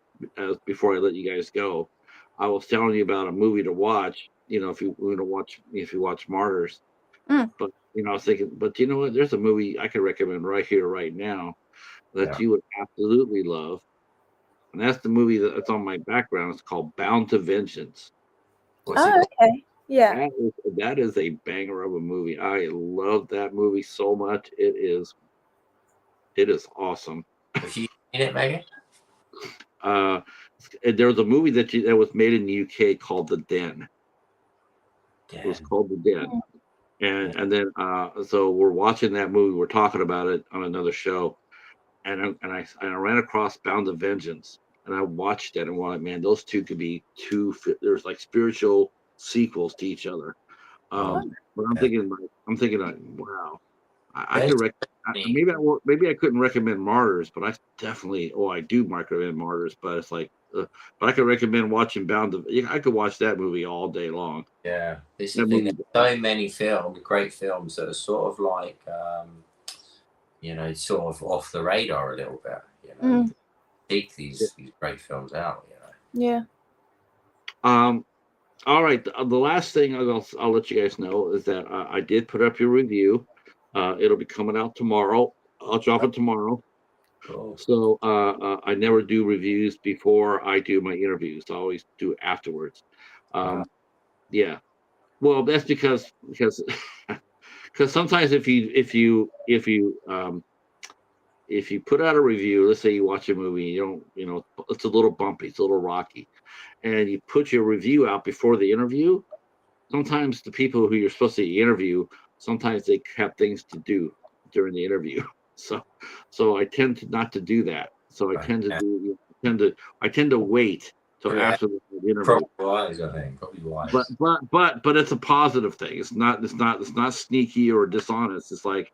Before I let you guys go, I was telling you about a movie to watch. If you watch Martyrs, Mm. but I was thinking, but you know what? There's a movie I could recommend right here, right now, that Yeah. you would absolutely love, and that's the movie that's on my background. It's called Bound to Vengeance. What's it Oh, called? okay. Yeah. That is a banger of a movie. I love that movie so much. It is awesome. Have you seen it, Megan? Uh, there was a movie that was made in the UK called The Den. It was Yeah. called The Den, Mm. Yeah. and then so we're watching that movie. We're talking about it on another show, and I ran across Bound to Vengeance, and I watched it and wanted, man, those two could be there's like spiritual sequels to each other. Oh, But yeah. I'm thinking like, wow, I There's could definitely- maybe I couldn't recommend Martyrs, but I definitely, I do recommend Martyrs, but it's like but I could recommend watching Bound to. I could watch that movie all day long. Yeah, this is That the thing. movie, There's so many films, great films that are sort of like, sort of off the radar a little bit. You seek these great films out. Yeah. All right. The last thing I'll let you guys know is that I did put up your review. It'll be coming out tomorrow. I'll drop it tomorrow. Cool. So I never do reviews before I do my interviews. I always do it afterwards. Yeah. Well, that's because because sometimes if you put out a review, let's say you watch a movie, it's a little bumpy, it's a little rocky, and you put your review out before the interview. Sometimes the people who you're supposed to interview, sometimes they have things to do during the interview. So I tend to not to do that. So I tend to wait till after the interview. Probably wise, I think. Probably wise. But it's a positive thing. It's not sneaky or dishonest. It's like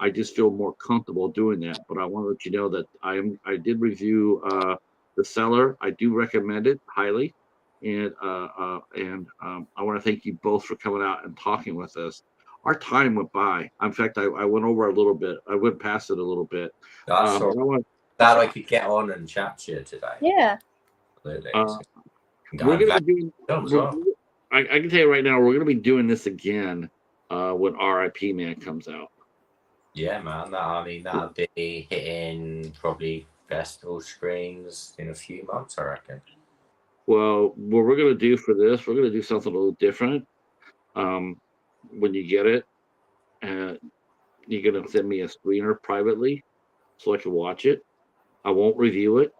I just feel more comfortable doing that. But I want to let you know that I did review the Cellar. I do recommend it highly. And I want to thank you both for coming out and talking with us. Our time went by. In fact, I went over a little bit. I went past it a little bit. That's glad I could get on and chat to you today. Yeah. Absolutely. We're going to be doing. I can tell you right now, we're going to be doing this again when R.I.P. Man comes out. Yeah, man. That'll be hitting probably festival screens in a few months, I reckon. Well, what we're going to do for this, we're going to do something a little different. When you get it, you're going to send me a screener privately so I can watch it. I won't review it,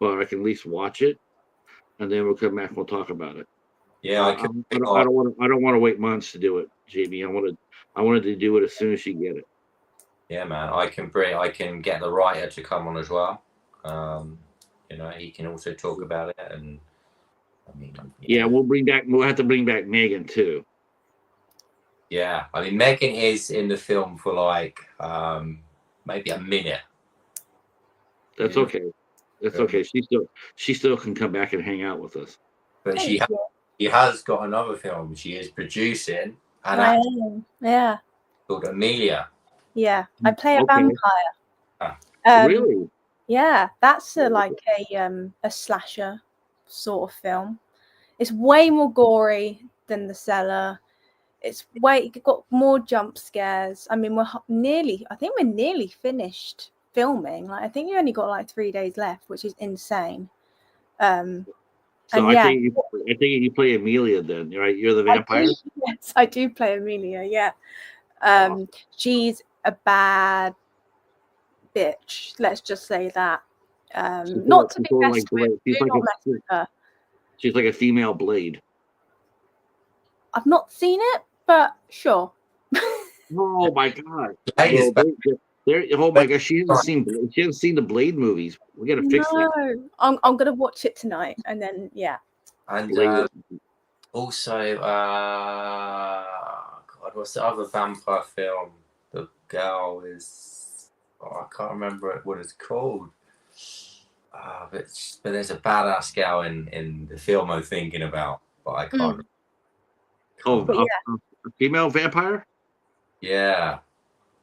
but I can at least watch it, and then we'll come back and we'll talk about it. Yeah, I don't want to wait months to do it, Jamie. I wanted to do it as soon as you get it. Yeah, man. I can get the writer to come on as well. He can also talk about it, and we'll have to bring back Meghan too. Yeah, Meghan is in the film for like maybe a minute. That's okay. That's okay. She still can come back and hang out with us. But she has got another film she is producing. Yeah. Called Amelia. Yeah, I play a vampire. Really? Yeah, that's a slasher sort of film. It's way more gory than The Cellar. It's got more jump scares. I think we're nearly finished filming. I think you only got like 3 days left, which is insane. So I think you play Amelia then, right? You're the vampire? Yes, I do play Amelia, yeah. She's a bad bitch, let's just say that. Not to be messed with. She's like a female Blade. I've not seen it, but sure. Oh my god! Oh my gosh, she hasn't seen the Blade movies. We gotta fix that. I'm gonna watch it tonight, and then yeah. And also, what's the other vampire film? The girl is, I can't remember what it's called. But there's a badass gal in the film I'm thinking about, but I can't. A female vampire? Yeah.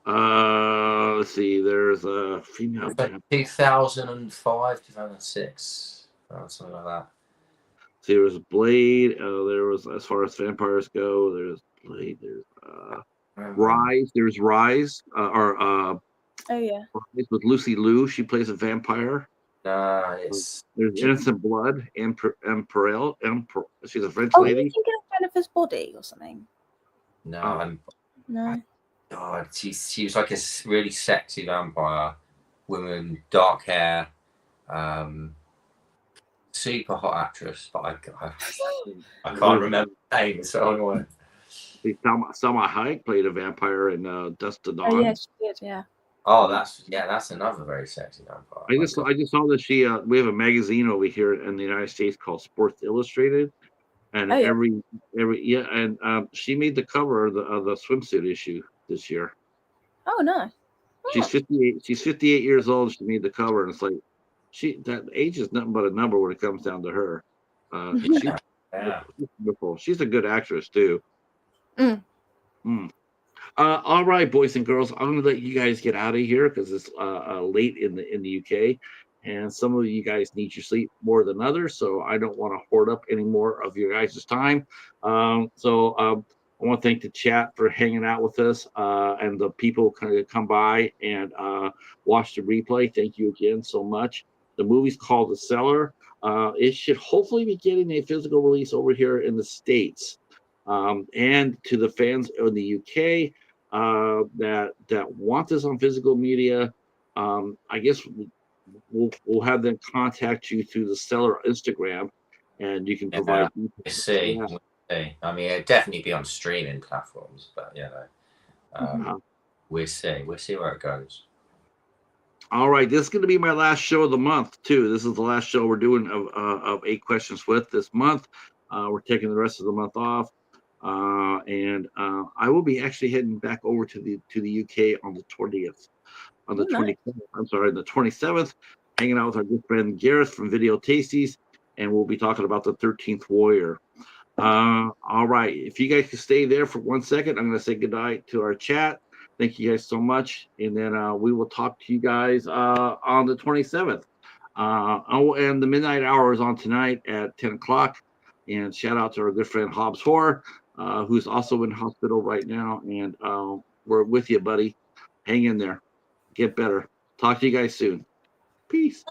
Let's see. There's a female. Like 2005, 2006, something like that. See, there was Blade. There was, as far as vampires go, there's Blade. There's Rise. There's Rise. Oh yeah. Rise with Lucy Liu. She plays a vampire. There's Innocent Blood. Emperelle. She's a French Are lady. you thinking of Jennifer's Body or something? No. No. God, she was like a really sexy vampire woman, dark hair, super hot actress, but I can't remember the name. So annoying. Salma Hayek played a vampire in Dust to Dawn. Oh yeah, she did. Yeah. Oh, that's another very sexy vampire. I just saw that we have a magazine over here in the United States called Sports Illustrated, and she made the cover of the swimsuit issue this year. Oh no. She's 58. She's 58 years old. She made the cover, and it's like, that age is nothing but a number when it comes down to her. She's Yeah. wonderful. She's a good actress too. Mm. Mm. All right, boys and girls, I'm gonna let you guys get out of here because it's late in the UK, and some of you guys need your sleep more than others. So I don't want to hoard up any more of your guys' time. I want to thank the chat for hanging out with us, and the people kind of come by and watch the replay. Thank you again so much. The movie's called The Cellar. It should hopefully be getting a physical release over here in the States. And to the fans in the UK that want this on physical media, I guess we'll have them contact you through the Cellar Instagram, and you can provide. We'll see. Yeah. We'll see. I mean, it'd definitely be on streaming platforms, but we'll see. We'll see where it goes. All right, this is going to be my last show of the month too. This is the last show we're doing of 8 Questions With this month. We're taking the rest of the month off, and I will be actually heading back over to the UK on the 20th, on the 20th. I'm sorry, the 27th, hanging out with our good friend Gareth from Video Tasties, and we'll be talking about the 13th Warrior. All right, if you guys can stay there for 1 second, I'm going to say goodnight to our chat. Thank you guys so much, and then we will talk to you guys on the 27th. And the midnight hour is on tonight at 10 o'clock. And shout out to our good friend Hobbs Horror, who's also in hospital right now. And we're with you, buddy. Hang in there. Get better. Talk to you guys soon. Peace.